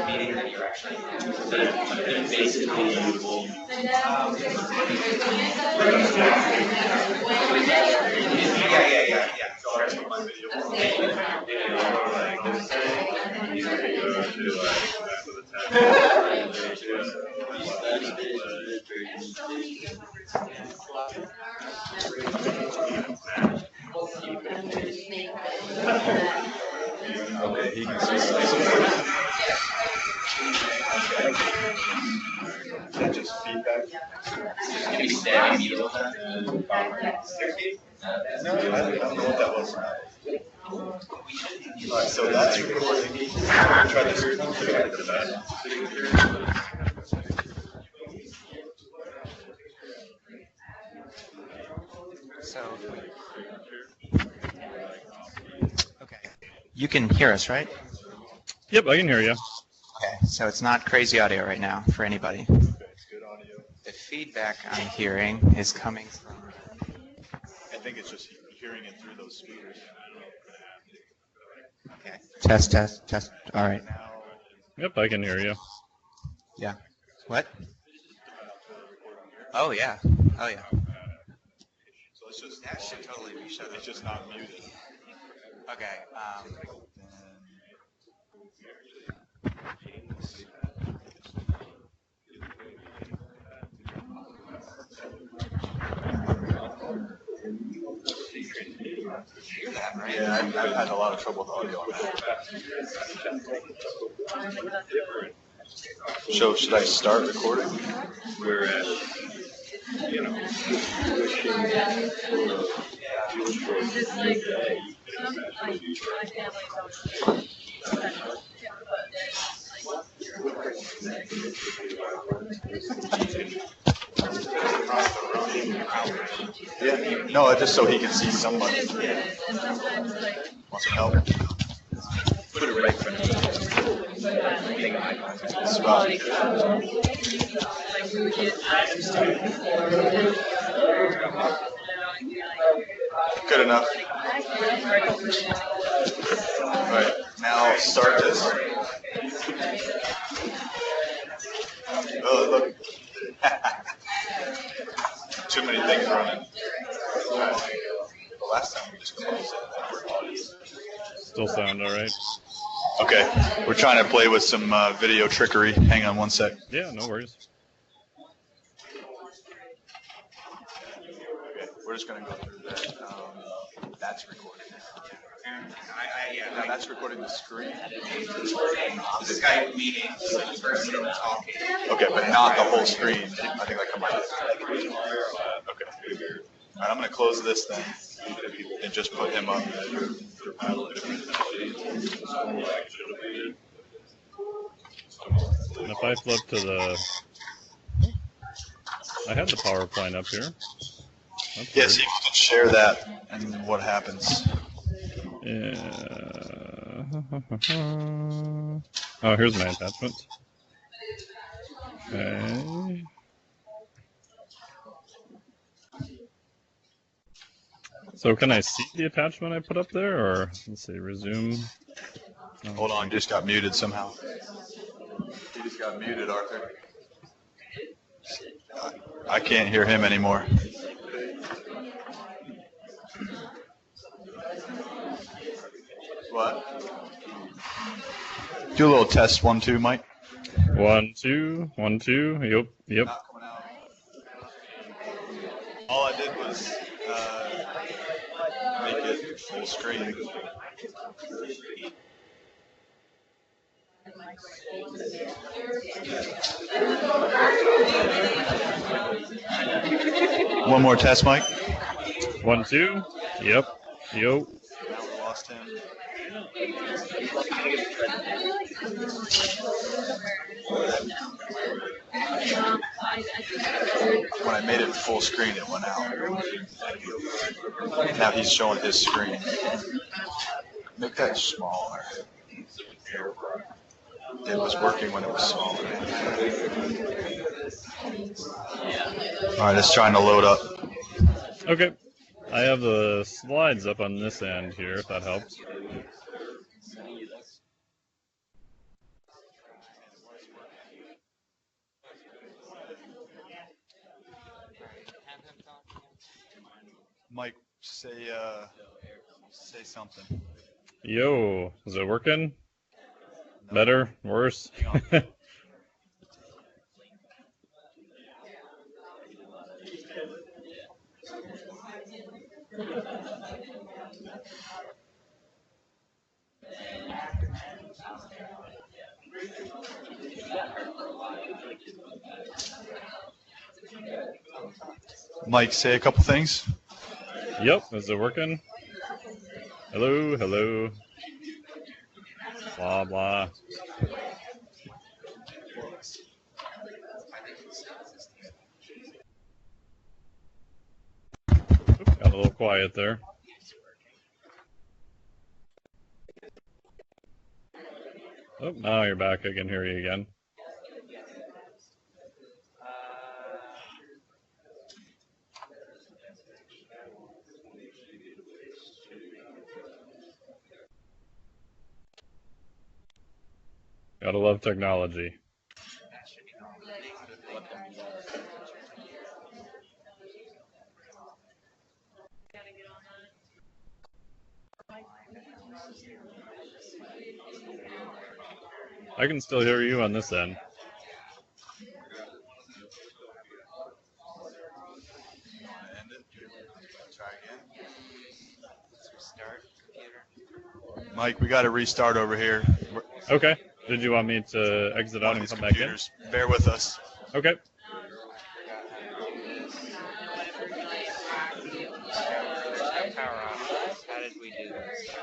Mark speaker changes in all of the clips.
Speaker 1: Meaning that you're actually basically yeah. So that's what my video was.
Speaker 2: Okay, he can see some. Is that just feedback?
Speaker 1: Can you stab me a little bit?
Speaker 2: No, I don't know what that was. Alright, so that's recording. Try this.
Speaker 3: So, okay. You can hear us, right?
Speaker 4: Yep, I can hear you.
Speaker 3: Okay, so it's not crazy audio right now for anybody.
Speaker 2: It's good audio.
Speaker 3: The feedback I'm hearing is coming from...
Speaker 2: I think it's just hearing it through those speakers.
Speaker 3: Okay. Test. All right.
Speaker 4: Yep, I can hear you.
Speaker 3: Yeah. What? Oh, yeah. Oh, yeah.
Speaker 2: So it's just
Speaker 3: That should totally be shut.
Speaker 2: it's just not muted.
Speaker 3: Okay. Hear that, right?
Speaker 2: Yeah, I've had a lot of trouble with audio on that. So should I start recording?
Speaker 5: We're at,
Speaker 2: Yeah. No, just so he can see somebody. Want some help?
Speaker 5: put it right in front of me.
Speaker 2: Scott. Good enough. All right, now start this. Oh, look. Too many things running. The last time we just closed it.
Speaker 4: Still sound all right?
Speaker 2: Okay, we're trying to play with some video trickery. Hang on one sec.
Speaker 4: Yeah, no worries.
Speaker 2: Okay, we're just going to go through that. That's recording.
Speaker 3: Yeah.
Speaker 2: That's recording the screen.
Speaker 3: This guy meeting, the person talking.
Speaker 2: Okay, but not the whole screen. I think like a mic. Okay. All right, I'm going to close this then and just put him up.
Speaker 4: And if I flip to the... I had the PowerPoint up here. That's
Speaker 2: Yes,
Speaker 4: weird.
Speaker 2: you can share that and what happens.
Speaker 4: Yeah. Oh, here's my attachment. Okay. So can I see the attachment I put up there, or let's see, resume? Oh,
Speaker 2: Hold on, just got muted somehow. He just got muted, Arthur. I can't hear him anymore. What? Do a little test, 1, 2, Mike.
Speaker 4: 1, 2, 1, 2. Yep.
Speaker 2: Not coming out. All I did was make it full screen. One more test, Mike.
Speaker 4: 1, 2. Yep. Yo.
Speaker 2: Now we lost him. When I made it full screen, it went out. Now he's showing his screen. Make that smaller. It was working when it was smaller. All right, it's trying to load up.
Speaker 4: Okay. I have the slides up on this end here, if that helps.
Speaker 2: Mike, say something.
Speaker 4: Yo, is it working? Better? Worse?
Speaker 2: Mike, say a couple things.
Speaker 4: Yep, is it working? Hello, hello. Blah, blah. Got a little quiet there. Oh, now you're back. I can hear you again. Gotta love technology. I can still hear you on this end.
Speaker 2: Mike, we got to restart over here.
Speaker 4: Okay. Did you want me to exit out and come back in?
Speaker 2: Bear with us.
Speaker 4: Okay.
Speaker 1: Power off. How did we do this?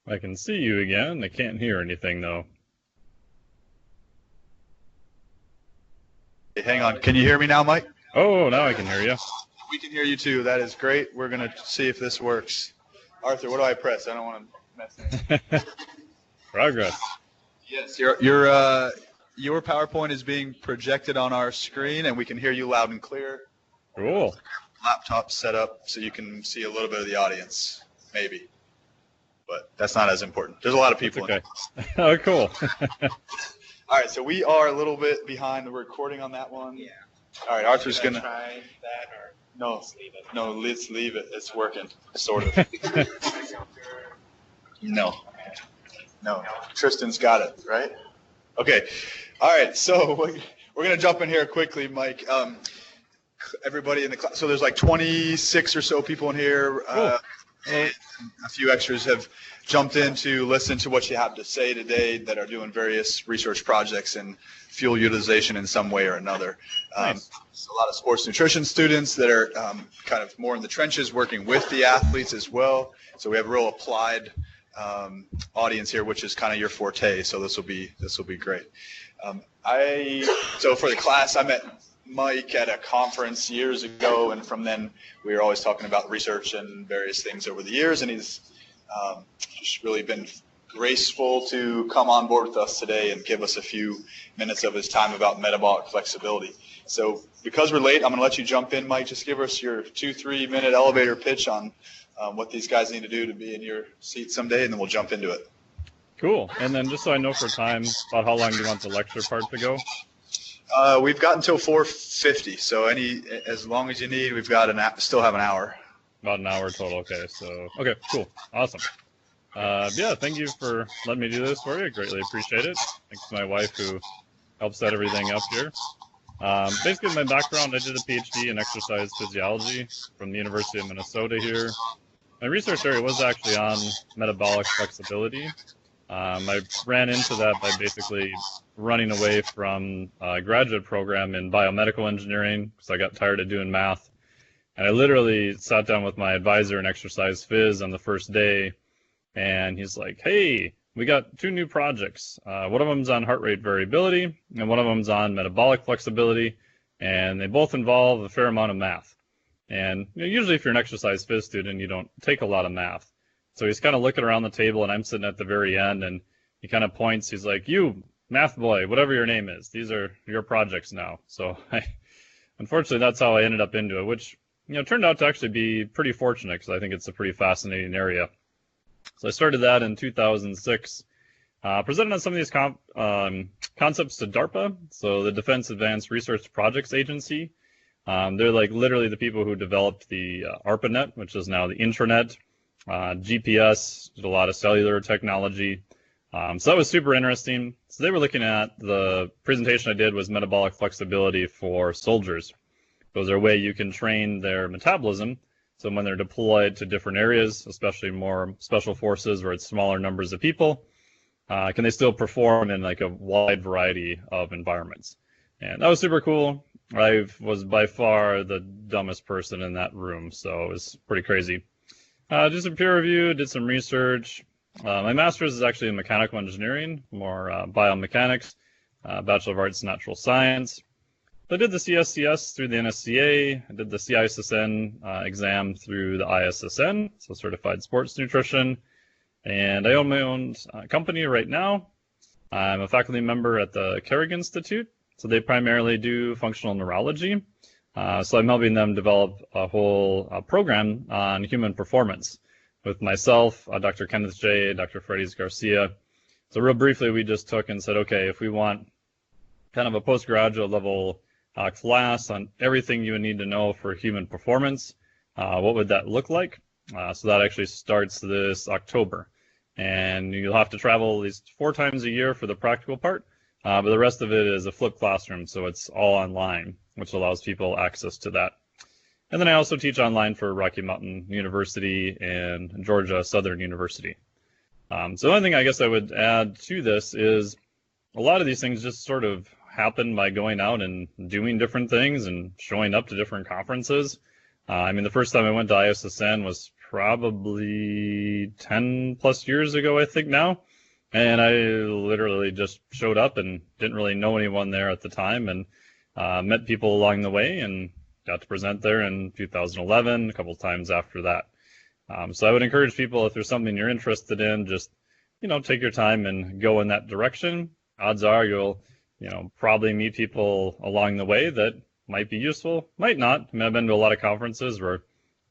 Speaker 4: I can see you again. I can't hear anything, though.
Speaker 2: Hey, hang on. Can you hear me now, Mike?
Speaker 4: Oh, now I can hear you.
Speaker 2: We can hear you too. That is great. We're going to see if this works. Arthur, what do I press? I don't want to mess anything.
Speaker 4: Progress.
Speaker 2: Yes, your PowerPoint is being projected on our screen, and we can hear you loud and clear.
Speaker 4: Cool.
Speaker 2: Laptop set up so you can see a little bit of the audience, maybe. But that's not as important. There's a lot of people.
Speaker 4: Okay. Oh, cool.
Speaker 2: All right, so we are a little bit behind the recording on that one.
Speaker 3: Yeah.
Speaker 2: All right, Arthur's going to...
Speaker 3: Try that or
Speaker 2: No,
Speaker 3: just leave it.
Speaker 2: no, let's leave it. It's working, sort of. No. Tristan's got it, right? Okay. All right, so we're going to jump in here quickly, Mike. Everybody in the class, so there's like 26 or so people in here.
Speaker 4: Cool.
Speaker 2: And a few extras have jumped in to listen to what you have to say today that are doing various research projects in fuel utilization in some way or another.
Speaker 4: Nice.
Speaker 2: There's a lot of sports nutrition students that are kind of more in the trenches working with the athletes as well. So we have a real applied audience here, which is kind of your forte. So this will be great. So for the class, I met Mike at a conference years ago, and from then we were always talking about research and various things over the years, and he's just really been graceful to come on board with us today and give us a few minutes of his time about metabolic flexibility. So because we're late, I'm going to let you jump in, Mike. Just give us your 2-3 minute elevator pitch on what these guys need to do to be in your seat someday, and then we'll jump into it.
Speaker 4: Cool. And then just so I know for time, about how long do you want the lecture part to go?
Speaker 2: We've got until 4:50, so as long as you need, we've got still have an hour.
Speaker 4: About an hour total. Okay. So, okay, cool. Awesome. Yeah, thank you for letting me do this for you. Greatly appreciate it. Thanks to my wife who helped set everything up here. Basically, my background, I did a PhD in exercise physiology from the University of Minnesota here. My research area was actually on metabolic flexibility. I ran into that by basically running away from a graduate program in biomedical engineering because I got tired of doing math. And I literally sat down with my advisor in exercise phys on the first day, and he's like, hey, we got 2 new projects. One of them's on heart rate variability, and one of them's on metabolic flexibility, and they both involve a fair amount of math. And usually if you're an exercise phys student, you don't take a lot of math. So he's kind of looking around the table, and I'm sitting at the very end, and he kind of points. He's like, you, math boy, whatever your name is, these are your projects now. So unfortunately, that's how I ended up into it, which turned out to actually be pretty fortunate because I think it's a pretty fascinating area. So I started that in 2006, presented on some of these concepts to DARPA, so the Defense Advanced Research Projects Agency. They're like literally the people who developed the ARPANET, which is now the intranet. GPS, did a lot of cellular technology. So that was super interesting. So they were looking at, the presentation I did was metabolic flexibility for soldiers. Those are a way you can train their metabolism. So when they're deployed to different areas, especially more special forces where it's smaller numbers of people, can they still perform in like a wide variety of environments? And that was super cool. I was by far the dumbest person in that room, so it was pretty crazy. Did some peer review, did some research. My master's is actually in mechanical engineering, more biomechanics, Bachelor of Arts in Natural Science. I did the CSCS through the NSCA. I did the CISSN exam through the ISSN, so Certified Sports Nutrition. And I own my own company right now. I'm a faculty member at the Carrick Institute, so they primarily do functional neurology. So I'm helping them develop a whole program on human performance with myself, Dr. Kenneth J., Dr. Freddy's Garcia. So real briefly, we just took and said, okay, if we want kind of a postgraduate level class on everything you would need to know for human performance, what would that look like? So that actually starts this October. And you'll have to travel at least 4 times a year for the practical part, but the rest of it is a flipped classroom, so it's all online, which allows people access to that. And then I also teach online for Rocky Mountain University and Georgia Southern University. So the only thing I guess I would add to this is a lot of these things just sort of happen by going out and doing different things and showing up to different conferences. I mean, the first time I went to ISSN was probably 10 plus years ago, I think now. And I literally just showed up and didn't really know anyone there at the time, and met people along the way and got to present there in 2011, a couple times after that. So I would encourage people, if there's something you're interested in, just, take your time and go in that direction. Odds are you'll, probably meet people along the way that might be useful, might not. I mean, I've been to a lot of conferences where I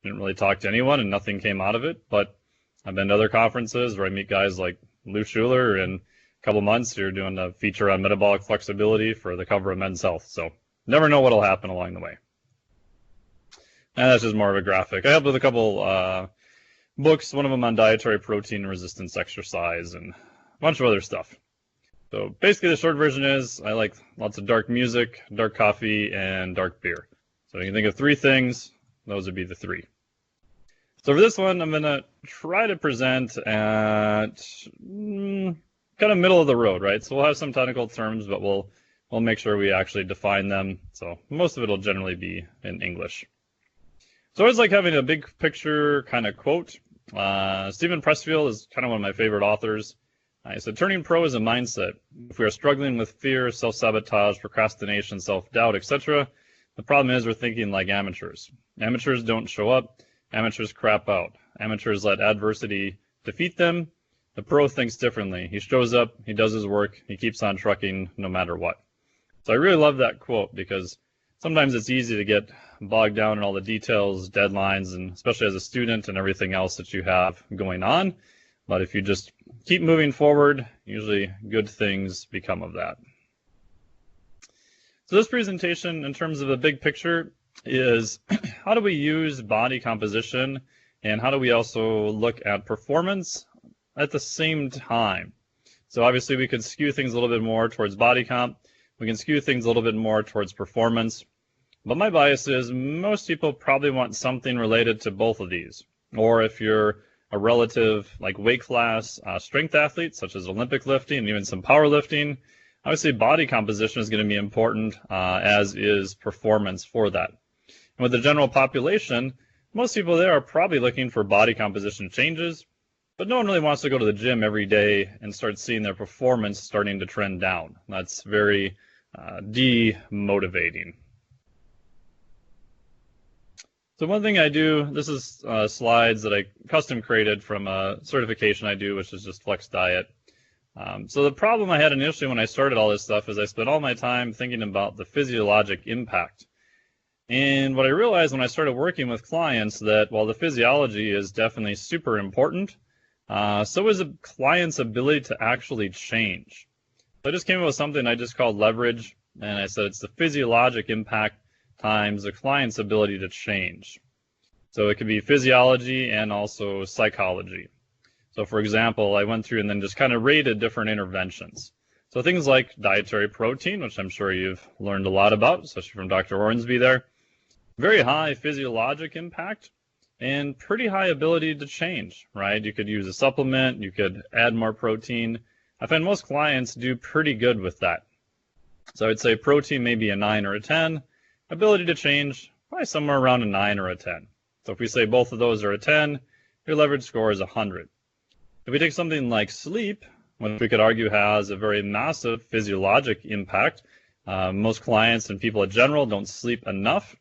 Speaker 4: didn't really talk to anyone and nothing came out of it, but I've been to other conferences where I meet guys like Lou Schuler, and a couple months you're doing a feature on metabolic flexibility for the cover of Men's Health. So never know what'll happen along the way. And that's just more of a graphic. I helped with a couple books, one of them on dietary protein resistance exercise and a bunch of other stuff. So basically the short version is I like lots of dark music, dark coffee, and dark beer. So you can think of three things, those would be the three. So for this one, I'm going to try to present at kind of middle of the road, right? So we'll have some technical terms, but we'll make sure we actually define them. So most of it will generally be in English. So I always like having a big picture kind of quote. Stephen Pressfield is kind of one of my favorite authors. He said, turning pro is a mindset. If we are struggling with fear, self-sabotage, procrastination, self-doubt, etc., the problem is we're thinking like amateurs. Amateurs don't show up. Amateurs crap out. Amateurs let adversity defeat them. The pro thinks differently. He shows up, he does his work, he keeps on trucking no matter what. So I really love that quote because sometimes it's easy to get bogged down in all the details, deadlines, and especially as a student and everything else that you have going on. But if you just keep moving forward, usually good things become of that. So this presentation, in terms of the big picture, is how do we use body composition and how do we also look at performance at the same time? So obviously we could skew things a little bit more towards body comp. We can skew things a little bit more towards performance. But my bias is most people probably want something related to both of these. Or if you're a relative like weight class strength athlete, such as Olympic lifting and even some powerlifting, obviously body composition is going to be important, as is performance for that. And with the general population, most people there are probably looking for body composition changes, but no one really wants to go to the gym every day and start seeing their performance starting to trend down. That's very demotivating. So one thing I do, this is slides that I custom created from a certification I do, which is just Flex Diet. So the problem I had initially when I started all this stuff is I spent all my time thinking about the physiologic impact. And what I realized when I started working with clients that while the physiology is definitely super important, so is a client's ability to actually change. So I just came up with something I just called leverage, and I said it's the physiologic impact times the client's ability to change. So it could be physiology and also psychology. So for example, I went through and then just kind of rated different interventions. So things like dietary protein, which I'm sure you've learned a lot about, especially from Dr. Ornsby there. Very high physiologic impact and pretty high ability to change, right? You could use a supplement, you could add more protein. I find most clients do pretty good with that. So I'd say protein maybe a 9 or a 10. Ability to change, probably somewhere around a 9 or a 10. So if we say both of those are a 10, your leverage score is 100. If we take something like sleep, which we could argue has a very massive physiologic impact, most clients and people in general don't sleep enough.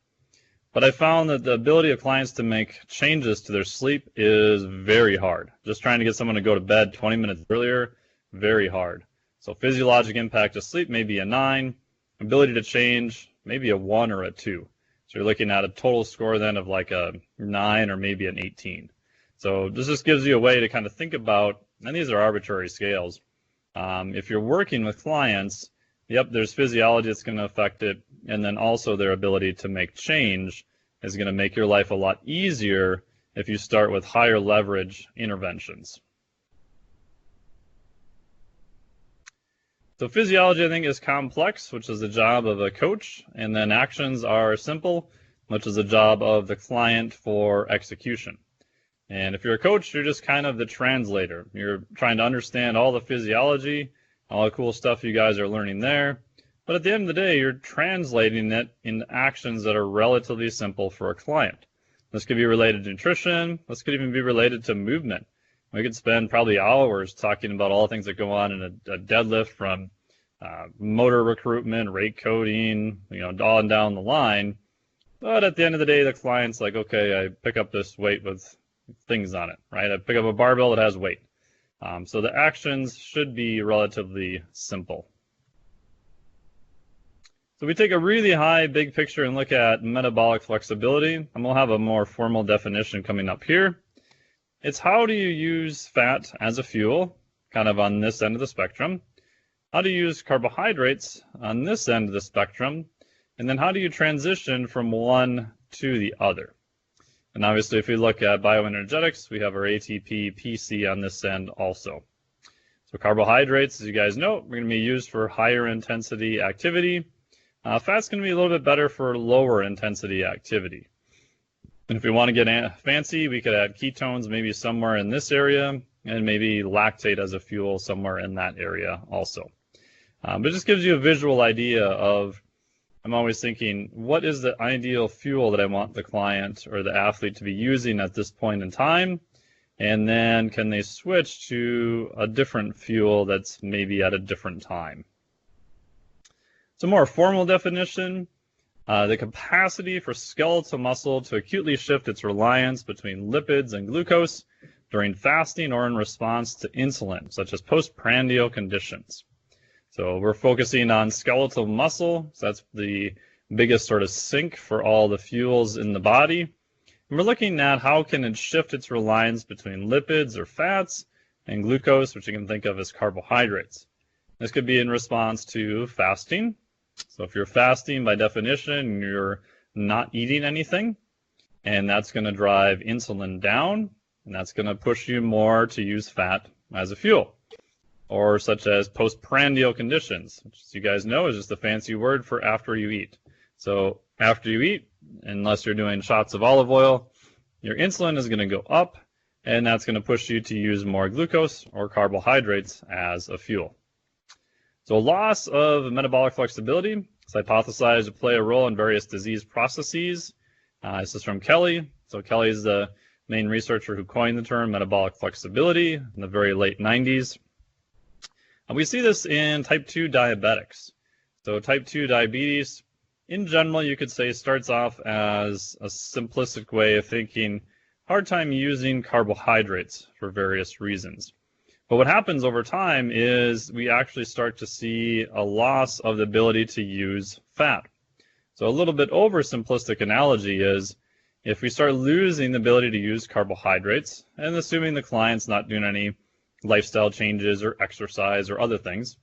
Speaker 4: But I found that the ability of clients to make changes to their sleep is very hard. Just trying to get someone to go to bed 20 minutes earlier, very hard. So physiologic impact of sleep may be a 9. Ability to change, maybe a 1 or a 2. So you're looking at a total score then of like a 9 or maybe an 18. So this just gives you a way to kind of think about, and these are arbitrary scales. If you're working with clients, yep, there's physiology that's going to affect it, and then also their ability to make change is going to make your life a lot easier if you start with higher leverage interventions. So physiology, I think, is complex, which is the job of a coach, and then actions are simple, which is the job of the client for execution. And if you're a coach, you're just kind of the translator. You're trying to understand all the physiology, all the cool stuff you guys are learning there. But at the end of the day, you're translating it into actions that are relatively simple for a client. This could be related to nutrition. This could even be related to movement. We could spend probably hours talking about all the things that go on in a deadlift, from motor recruitment, rate coding, all down the line. But at the end of the day, the client's like, okay, I pick up this weight with things on it, right? I pick up a barbell that has weight. So the actions should be relatively simple. So we take a really high, big picture and look at metabolic flexibility, and we'll have a more formal definition coming up here. It's how do you use fat as a fuel, kind of on this end of the spectrum? How do you use carbohydrates on this end of the spectrum? And then how do you transition from one to the other? And obviously, if we look at bioenergetics, we have our ATP, PC on this end also. So carbohydrates, as you guys know, we're going to be used for higher intensity activity. Fat's going to be a little bit better for lower intensity activity. And if we want to get fancy, we could add ketones maybe somewhere in this area, and maybe lactate as a fuel somewhere in that area also. But it just gives you a visual idea of, I'm always thinking, what is the ideal fuel that I want the client or the athlete to be using at this point in time? And then can they switch to a different fuel that's maybe at a different time? So more formal definition, the capacity for skeletal muscle to acutely shift its reliance between lipids and glucose during fasting or in response to insulin, such as postprandial conditions. So we're focusing on skeletal muscle, so that's the biggest sort of sink for all the fuels in the body. And we're looking at how can it shift its reliance between lipids or fats and glucose, which you can think of as carbohydrates. This could be in response to fasting. So if you're fasting, by definition, you're not eating anything, and that's going to drive insulin down, and that's going to push you more to use fat as a fuel. Or such as postprandial conditions, which, as you guys know, is just a fancy word for after you eat. So after you eat, unless you're doing shots of olive oil, your insulin is going to go up, and that's going to push you to use more glucose or carbohydrates as a fuel. So loss of metabolic flexibility is hypothesized to play a role in various disease processes. This is from Kelly. So Kelly is the main researcher who coined the term metabolic flexibility in the very late 90s. And we see this in type 2 diabetics. So type 2 diabetes, in general, you could say starts off as a simplistic way of thinking, hard time using carbohydrates for various reasons. But what happens over time is we actually start to see a loss of the ability to use fat. So a little bit oversimplistic analogy is if we start losing the ability to use carbohydrates, and assuming the client's not doing any lifestyle changes or exercise or other things,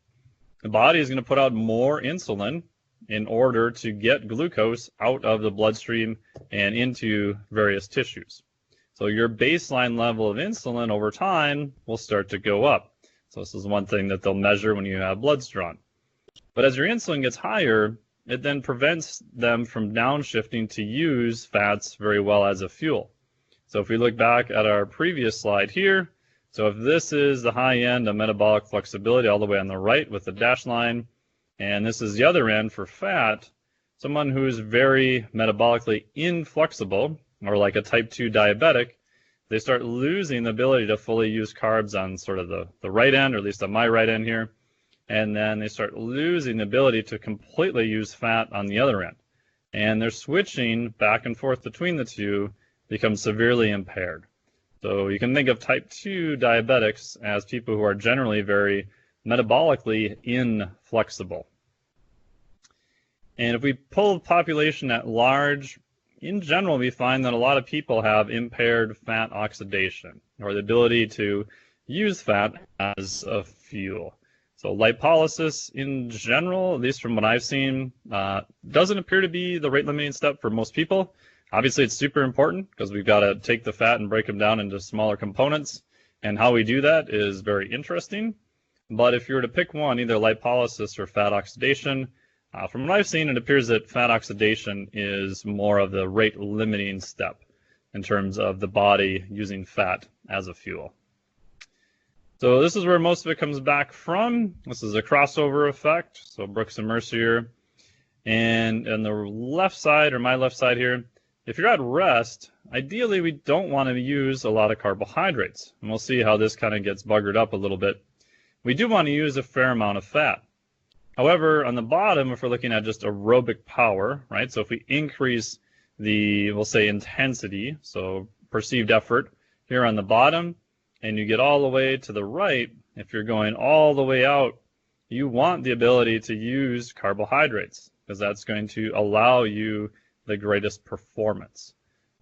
Speaker 4: the body is going to put out more insulin in order to get glucose out of the bloodstream and into various tissues. So your baseline level of insulin over time will start to go up. So this is one thing that they'll measure when you have bloods drawn. But as your insulin gets higher, it then prevents them from downshifting to use fats very well as a fuel. So if we look back at our previous slide here, so if this is the high end of metabolic flexibility all the way on the right with the dashed line, and this is the other end for fat, someone who's very metabolically inflexible, or like a type 2 diabetic, they start losing the ability to fully use carbs on sort of the right end, or at least on my right end here, and then they start losing the ability to completely use fat on the other end. And their switching back and forth between the two becomes severely impaired. So you can think of type 2 diabetics as people who are generally very metabolically inflexible. And if we pull the population at large, in general, we find that a lot of people have impaired fat oxidation, or the ability to use fat as a fuel. So lipolysis in general, at least from what I've seen, doesn't appear to be the rate-limiting step for most people. Obviously, it's super important because we've got to take the fat and break them down into smaller components, and how we do that is very interesting. But if you were to pick one, either lipolysis or fat oxidation, from what I've seen, it appears that fat oxidation is more of the rate-limiting step in terms of the body using fat as a fuel. So this is where most of it comes back from. This is a crossover effect, so Brooks and Mercier. And on the left side, or my left side here, if you're at rest, ideally we don't want to use a lot of carbohydrates. And we'll see how this kind of gets buggered up a little bit. We do want to use a fair amount of fat. However, on the bottom, if we're looking at just aerobic power, right? So if we increase the, we'll say, intensity, so perceived effort here on the bottom, and you get all the way to the right, if you're going all the way out, you want the ability to use carbohydrates because that's going to allow you the greatest performance.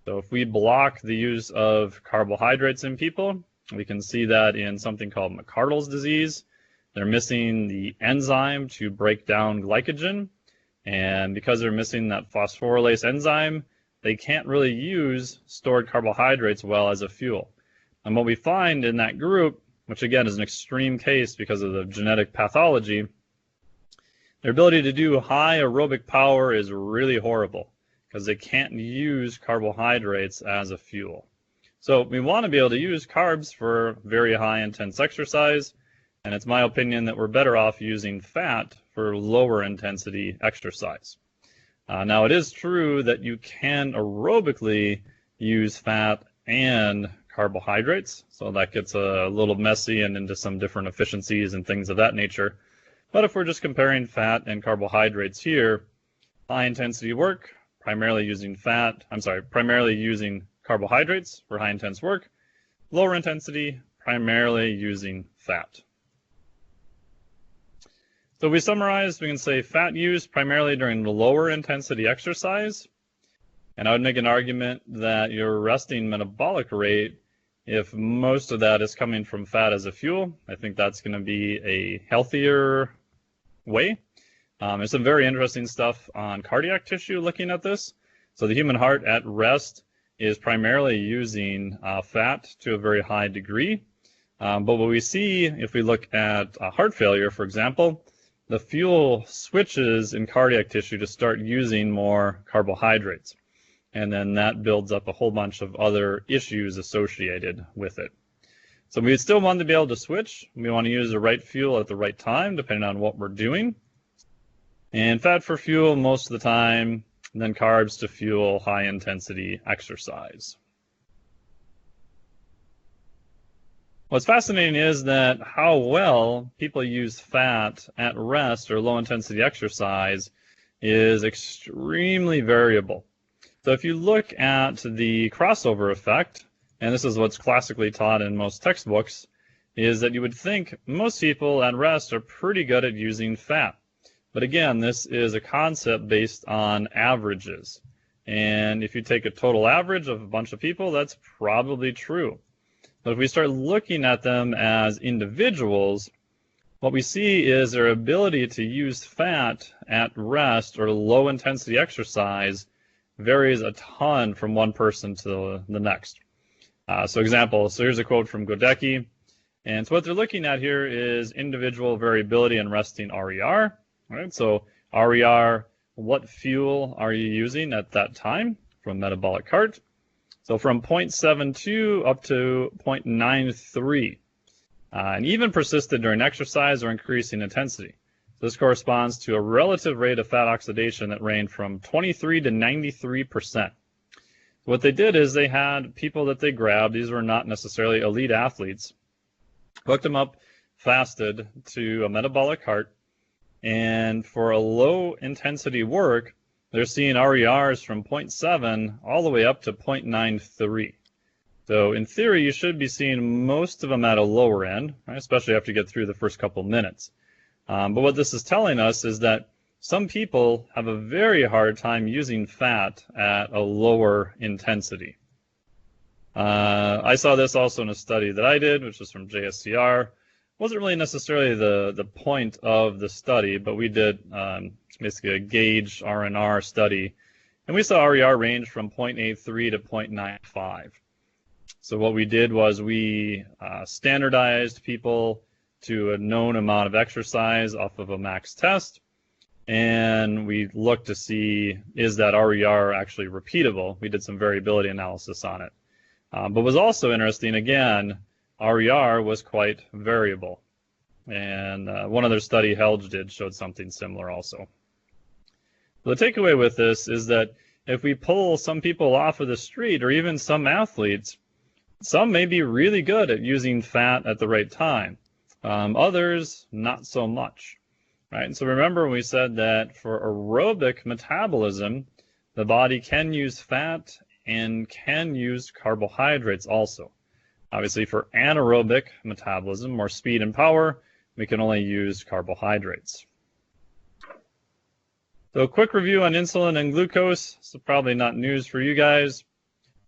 Speaker 4: So if we block the use of carbohydrates in people, we can see that in something called McArdle's disease. They're missing the enzyme to break down glycogen, and because they're missing that phosphorylase enzyme, they can't really use stored carbohydrates well as a fuel. And what we find in that group, which again is an extreme case because of the genetic pathology, their ability to do high aerobic power is really horrible because they can't use carbohydrates as a fuel. So we want to be able to use carbs for very high intense exercise, and it's my opinion that we're better off using fat for lower intensity exercise. Now it is true that you can aerobically use fat and carbohydrates, so that gets a little messy and into some different efficiencies and things of that nature. But if we're just comparing fat and carbohydrates here, high intensity work, primarily using carbohydrates for high intense work, lower intensity, primarily using fat. So we summarize, we can say fat use primarily during the lower intensity exercise, and I would make an argument that your resting metabolic rate, if most of that is coming from fat as a fuel, I think that's going to be a healthier way. There's some very interesting stuff on cardiac tissue looking at this. So the human heart at rest is primarily using fat to a very high degree. But what we see if we look at heart failure, for example, the fuel switches in cardiac tissue to start using more carbohydrates. And then that builds up a whole bunch of other issues associated with it. So we still want to be able to switch. We want to use the right fuel at the right time, depending on what we're doing. And fat for fuel most of the time, and then carbs to fuel high intensity exercise. What's fascinating is that how well people use fat at rest or low intensity exercise is extremely variable. So if you look at the crossover effect, and this is what's classically taught in most textbooks, is that you would think most people at rest are pretty good at using fat. But again, this is a concept based on averages. And if you take a total average of a bunch of people, that's probably true. But if we start looking at them as individuals, what we see is their ability to use fat at rest or low intensity exercise varies a ton from one person to the next. So here's a quote from Godecki. And so what they're looking at here is individual variability in resting RER. Right? So RER, what fuel are you using at that time from metabolic cart? So from 0.72 up to 0.93, and even persisted during exercise or increasing intensity. This corresponds to a relative rate of fat oxidation that ranged from 23 to 93%. What they did is they had people that they grabbed, these were not necessarily elite athletes, hooked them up, fasted to a metabolic cart, and for a low intensity work, they're seeing RERs from 0.7 all the way up to 0.93. So in theory, you should be seeing most of them at a lower end, right? Especially after you get through the first couple minutes. But what this is telling us is that some people have a very hard time using fat at a lower intensity. I saw this also in a study that I did, which was from JSCR. Wasn't really necessarily the point of the study, but we did basically a gauge R&R study, and we saw RER range from 0.83 to 0.95. So what we did was we standardized people to a known amount of exercise off of a max test, and we looked to see, is that RER actually repeatable? We did some variability analysis on it. But what was also interesting, again, RER was quite variable. And one other study Helge did showed something similar also. The takeaway with this is that if we pull some people off of the street, or even some athletes, some may be really good at using fat at the right time. Others, not so much. Right? And so remember, we said that for aerobic metabolism, the body can use fat and can use carbohydrates also. Obviously, for anaerobic metabolism, more speed and power, we can only use carbohydrates. So a quick review on insulin and glucose. So probably not news for you guys.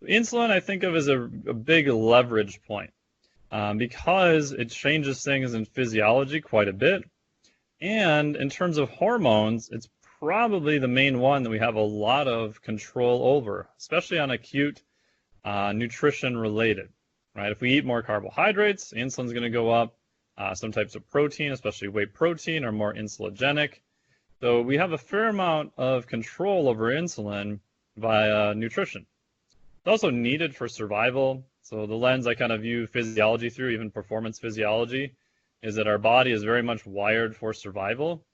Speaker 4: Insulin I think of as a big leverage point because it changes things in physiology quite a bit. And in terms of hormones, it's probably the main one that we have a lot of control over, especially on acute nutrition related. Right? If we eat more carbohydrates, insulin's going to go up. Some types of protein, especially whey protein, are more insulinogenic. So we have a fair amount of control over insulin via nutrition. It's also needed for survival. So the lens I kind of view physiology through, even performance physiology, is that our body is very much wired for survival.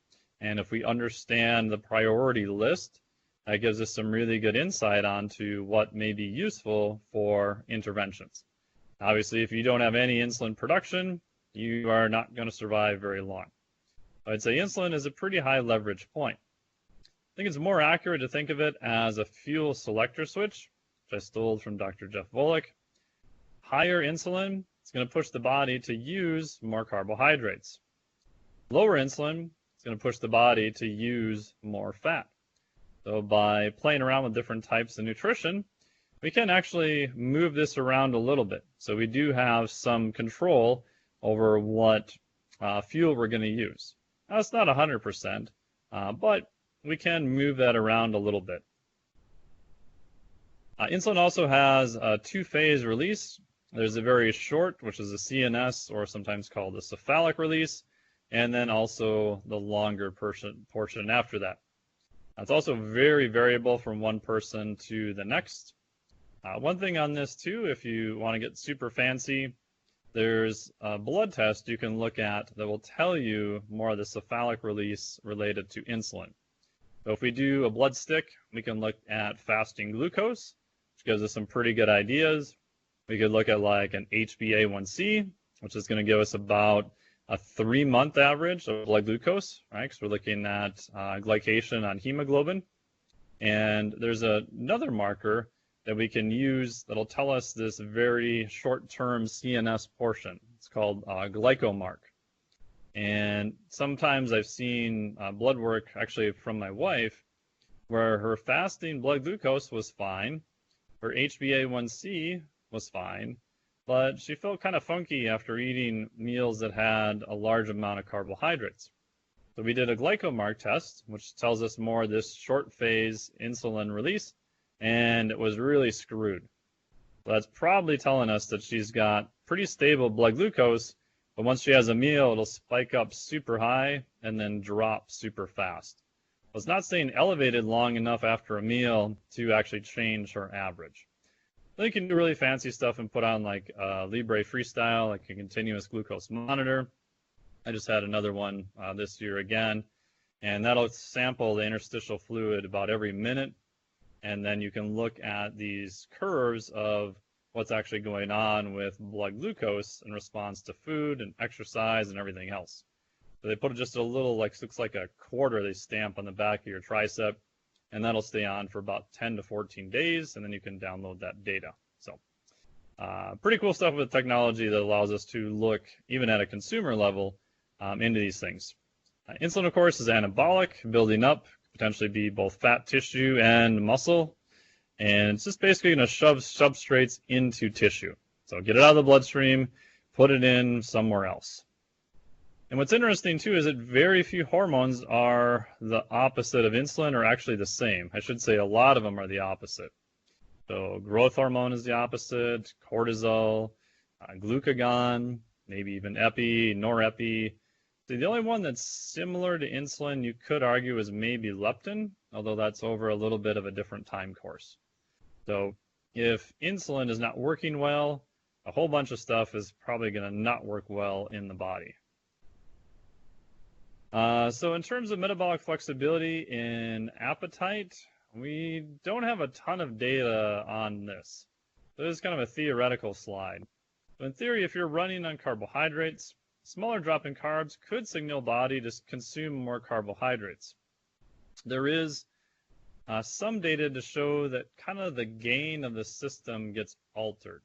Speaker 4: And if we understand the priority list, that gives us some really good insight onto what may be useful for interventions. Obviously, if you don't have any insulin production, you are not going to survive very long. I'd say insulin is a pretty high leverage point. I think it's more accurate to think of it as a fuel selector switch, which I stole from Dr. Jeff Volek. Higher insulin is going to push the body to use more carbohydrates. Lower insulin is going to push the body to use more fat. So by playing around with different types of nutrition, we can actually move this around a little bit. So we do have some control over what fuel we're going to use. Now, it's not 100%, but we can move that around a little bit. Insulin also has a two-phase release. There's a very short, which is a CNS, or sometimes called a cephalic release, and then also the longer portion after that. It's also very variable from one person to the next. One thing on this too, if you want to get super fancy, there's a blood test you can look at that will tell you more of the cephalic release related to insulin. So if we do a blood stick, we can look at fasting glucose, which gives us some pretty good ideas. We could look at like an HbA1c, which is going to give us about a 3-month average of blood glucose, right? Because we're looking at glycation on hemoglobin. And there's another marker that we can use that'll tell us this very short-term CNS portion. It's called glycomark. And sometimes I've seen blood work actually from my wife where her fasting blood glucose was fine, her HbA1c was fine, but she felt kind of funky after eating meals that had a large amount of carbohydrates. So we did a glycomark test, which tells us more of this short phase insulin release, and it was really screwed. So that's probably telling us that she's got pretty stable blood glucose, but once she has a meal, it'll spike up super high and then drop super fast. So it's not staying elevated long enough after a meal to actually change her average. Then you can do really fancy stuff and put on like Libre Freestyle, like a continuous glucose monitor. I just had another one this year again, and that'll sample the interstitial fluid about every minute. And then you can look at these curves of what's actually going on with blood glucose in response to food and exercise and everything else. So they put just a little, looks like a quarter they stamp on the back of your tricep, and that'll stay on for about 10 to 14 days, and then you can download that data. So pretty cool stuff with technology that allows us to look, even at a consumer level, into these things. Insulin, of course, is anabolic, building up, potentially be both fat tissue and muscle, and it's just basically going to shove substrates into tissue. So get it out of the bloodstream, put it in somewhere else. And what's interesting too is that very few hormones are the opposite of insulin, or actually the same. I should say a lot of them are the opposite. So growth hormone is the opposite, cortisol, glucagon, maybe even epi, norepi. So the only one that's similar to insulin you could argue is maybe leptin, although that's over a little bit of a different time course. So if insulin is not working well, a whole bunch of stuff is probably going to not work well in the body. So in terms of metabolic flexibility in appetite, we don't have a ton of data on this. So this is kind of a theoretical slide. So in theory, if you're running on carbohydrates, smaller drop in carbs could signal body to consume more carbohydrates. There is some data to show that kind of the gain of the system gets altered.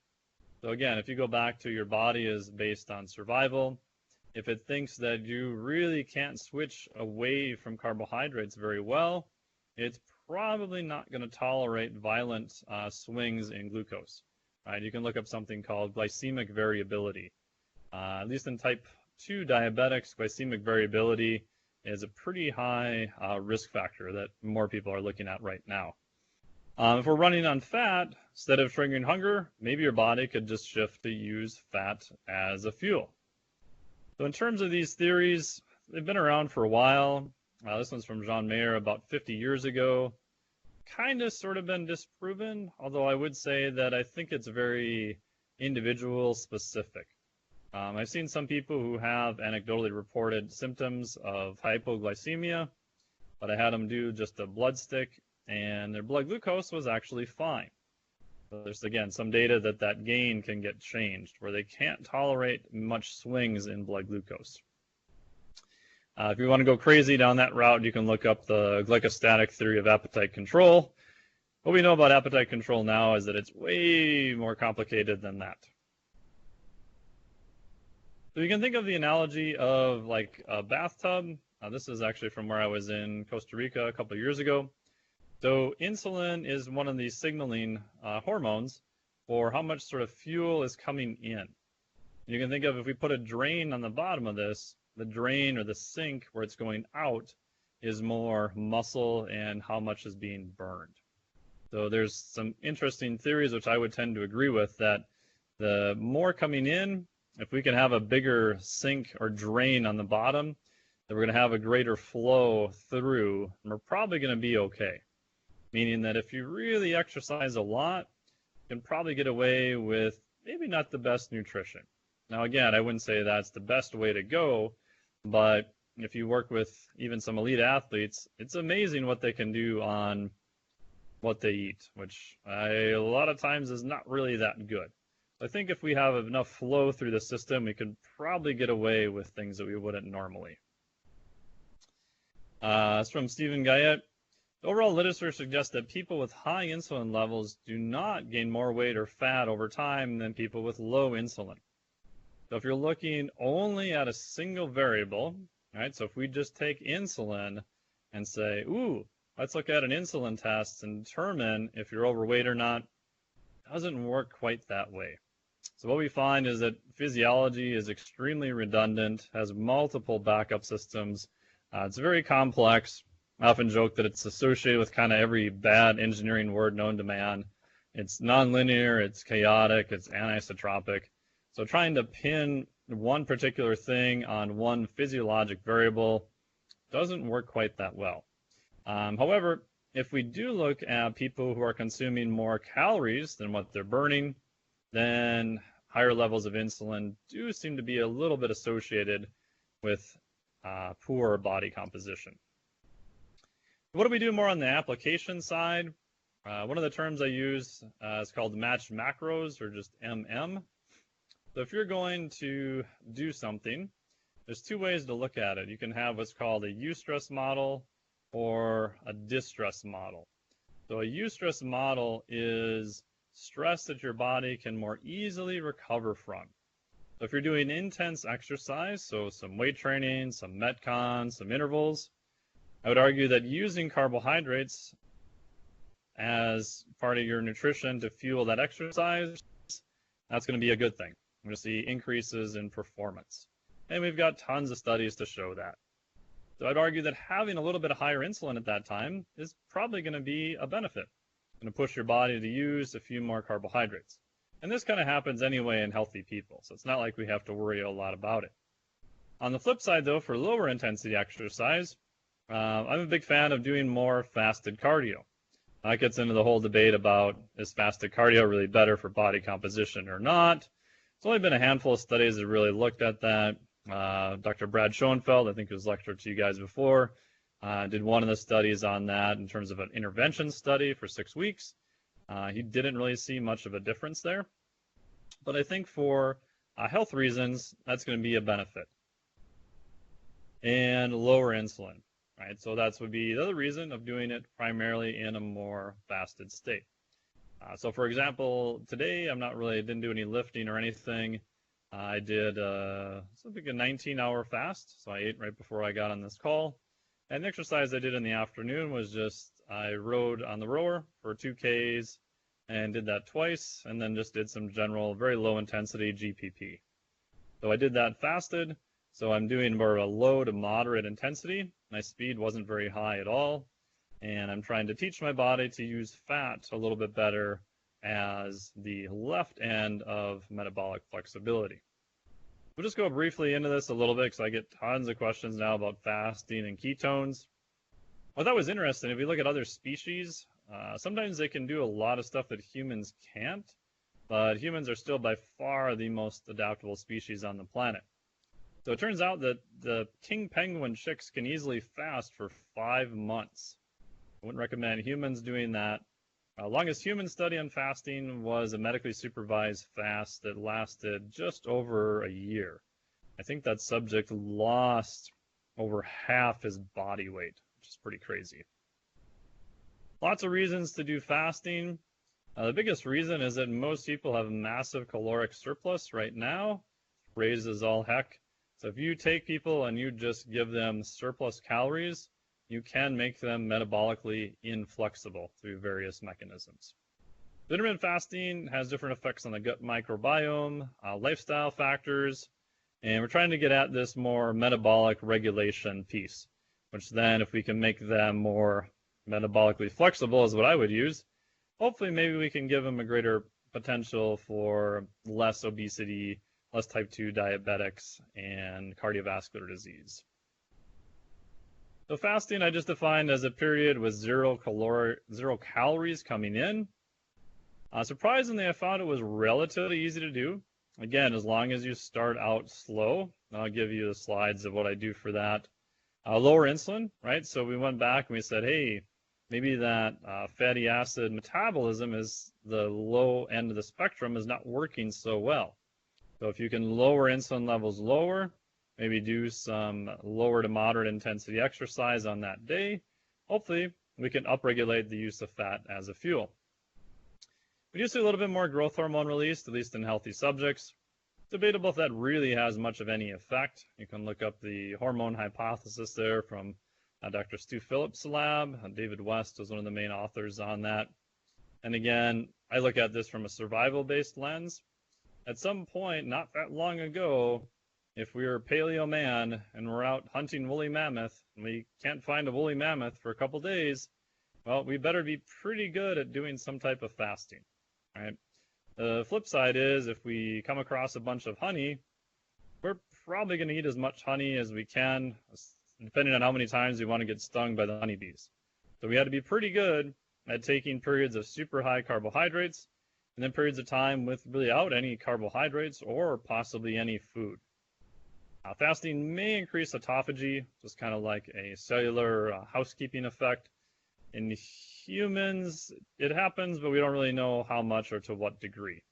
Speaker 4: So again, if you go back to your body is based on survival, if it thinks that you really can't switch away from carbohydrates very well, it's probably not going to tolerate violent swings in glucose. Right? You can look up something called glycemic variability. At least in type 2 diabetics, glycemic variability is a pretty high risk factor that more people are looking at right now. If we're running on fat, instead of triggering hunger, maybe your body could just shift to use fat as a fuel. So in terms of these theories, they've been around for a while. This one's from Jean Mayer about 50 years ago. Kind of sort of been disproven, although I would say that I think it's very individual specific. I've seen some people who have anecdotally reported symptoms of hypoglycemia, but I had them do just a blood stick, and their blood glucose was actually fine. So there's, again, some data that that gain can get changed, where they can't tolerate much swings in blood glucose. If you want to go crazy down that route, you can look up the glycostatic theory of appetite control. What we know about appetite control now is that it's way more complicated than that. So you can think of the analogy of like a bathtub. This is actually from where I was in Costa Rica a couple of years ago. So insulin is one of these signaling hormones for how much sort of fuel is coming in. You can think of if we put a drain on the bottom of this, the drain or the sink where it's going out is more muscle and how much is being burned. So there's some interesting theories which I would tend to agree with, that the more coming in, if we can have a bigger sink or drain on the bottom, then we're going to have a greater flow through, and we're probably going to be okay. Meaning that if you really exercise a lot, you can probably get away with maybe not the best nutrition. Now again, I wouldn't say that's the best way to go, but if you work with even some elite athletes, it's amazing what they can do on what they eat, which a lot of times is not really that good. I think if we have enough flow through the system, we could probably get away with things that we wouldn't normally. It's from Stephen Guyette. The overall literature suggests that people with high insulin levels do not gain more weight or fat over time than people with low insulin. So if you're looking only at a single variable, right? So if we just take insulin and say, ooh, let's look at an insulin test and determine if you're overweight or not, it doesn't work quite that way. So what we find is that physiology is extremely redundant, has multiple backup systems. It's very complex. I often joke that it's associated with kind of every bad engineering word known to man. It's nonlinear, it's chaotic, it's anisotropic. So trying to pin one particular thing on one physiologic variable doesn't work quite that well. However, if we do look at people who are consuming more calories than what they're burning, then higher levels of insulin do seem to be a little bit associated with poor body composition. What do we do more on the application side? One of the terms I use is called matched macros, or just MM. So if you're going to do something, there's two ways to look at it. You can have what's called a eustress model or a distress model. So a eustress model is stress that your body can more easily recover from. So if you're doing intense exercise, so some weight training, some Metcon, some intervals, I would argue that using carbohydrates as part of your nutrition to fuel that exercise, that's going to be a good thing. We're going to see increases in performance. And we've got tons of studies to show that. So I'd argue that having a little bit of higher insulin at that time is probably going to be a benefit. It's going to push your body to use a few more carbohydrates. And this kind of happens anyway in healthy people, so it's not like we have to worry a lot about it. On the flip side, though, for lower intensity exercise, I'm a big fan of doing more fasted cardio. That gets into the whole debate about, is fasted cardio really better for body composition or not? There's only been a handful of studies that really looked at that. Dr. Brad Schoenfeld, I think, who's lectured to you guys before, Did one of the studies on that in terms of an intervention study for 6 weeks. He didn't really see much of a difference there. But I think for health reasons, that's going to be a benefit. And lower insulin, right? So that would be the other reason of doing it primarily in a more fasted state. So for example, today didn't do any lifting or anything. I did something a 19-hour fast, so I ate right before I got on this call. And the exercise I did in the afternoon was just I rode on the rower for 2Ks and did that twice, and then just did some general, very low intensity GPP. So I did that fasted, so I'm doing more of a low to moderate intensity. My speed wasn't very high at all, and I'm trying to teach my body to use fat a little bit better as the left end of metabolic flexibility. We'll just go briefly into this a little bit because I get tons of questions now about fasting and ketones. Well, that was interesting. If you look at other species, sometimes they can do a lot of stuff that humans can't, but humans are still by far the most adaptable species on the planet. So it turns out that the king penguin chicks can easily fast for 5 months. I wouldn't recommend humans doing that. Longest human study on fasting was a medically supervised fast that lasted just over a year. I think that subject lost over half his body weight, which is pretty crazy. Lots of reasons to do fasting. The biggest reason is that most people have a massive caloric surplus right now. Raises all heck. So if you take people and you just give them surplus calories, you can make them metabolically inflexible through various mechanisms. Intermittent fasting has different effects on the gut microbiome, lifestyle factors, and we're trying to get at this more metabolic regulation piece, which then if we can make them more metabolically flexible is what I would use, hopefully maybe we can give them a greater potential for less obesity, less type 2 diabetics, and cardiovascular disease. So fasting I just defined as a period with zero calories coming in. Surprisingly, I found it was relatively easy to do. Again, as long as you start out slow. I'll give you the slides of what I do for that. Lower insulin, right? So we went back and we said, hey, maybe that fatty acid metabolism is the low end of the spectrum is not working so well. So if you can lower insulin levels lower, maybe do some lower to moderate intensity exercise on that day, hopefully we can upregulate the use of fat as a fuel. We do see a little bit more growth hormone released, at least in healthy subjects. It's debatable if that really has much of any effect. You can look up the hormone hypothesis there from Dr. Stu Phillips' lab. David West was one of the main authors on that. And again, I look at this from a survival-based lens. At some point, not that long ago, if we were paleo man and we're out hunting woolly mammoth and we can't find a woolly mammoth for a couple days, well, we better be pretty good at doing some type of fasting, right? The flip side is if we come across a bunch of honey, we're probably going to eat as much honey as we can, depending on how many times we want to get stung by the honeybees. So we had to be pretty good at taking periods of super high carbohydrates and then periods of time without any carbohydrates or possibly any food. Fasting may increase autophagy, just kind of like a cellular housekeeping effect. In humans, it happens, but we don't really know how much or to what degree.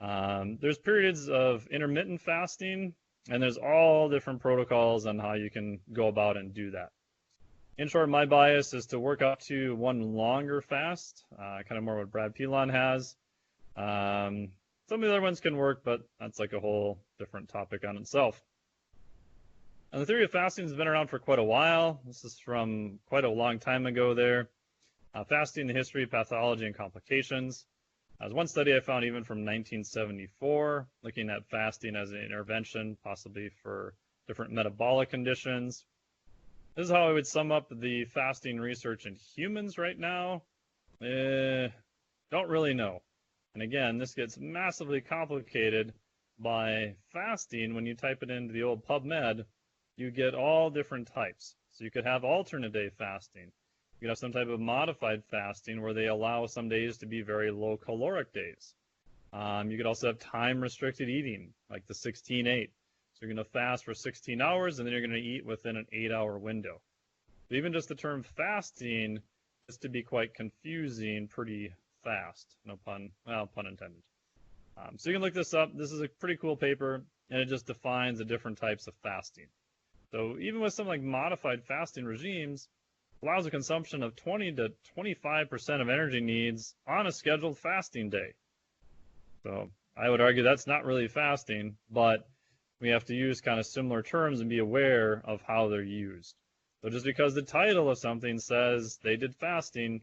Speaker 4: There's periods of intermittent fasting, and there's all different protocols on how you can go about and do that. In short, my bias is to work up to one longer fast, kind of more what Brad Pilon has. Some of the other ones can work, but that's like a whole different topic on itself. And the theory of fasting has been around for quite a while. This is from quite a long time ago there. Fasting, the history, pathology, and complications. There's one study I found even from 1974, looking at fasting as an intervention, possibly for different metabolic conditions. This is how I would sum up the fasting research in humans right now. Don't really know. And again, this gets massively complicated by fasting. When you type it into the old PubMed, you get all different types. So you could have alternate day fasting. You could have some type of modified fasting where they allow some days to be very low caloric days. You could also have time restricted eating, like the 16-8. So you're going to fast for 16 hours and then you're going to eat within an 8-hour window. But even just the term fasting is to be quite confusing pretty fast. No pun, well, pun intended. So you can look this up. This is a pretty cool paper, and it just defines the different types of fasting. So even with some like modified fasting regimes, allows a consumption of 20 to 25% of energy needs on a scheduled fasting day. So I would argue that's not really fasting, but we have to use kind of similar terms and be aware of how they're used. So just because the title of something says they did fasting,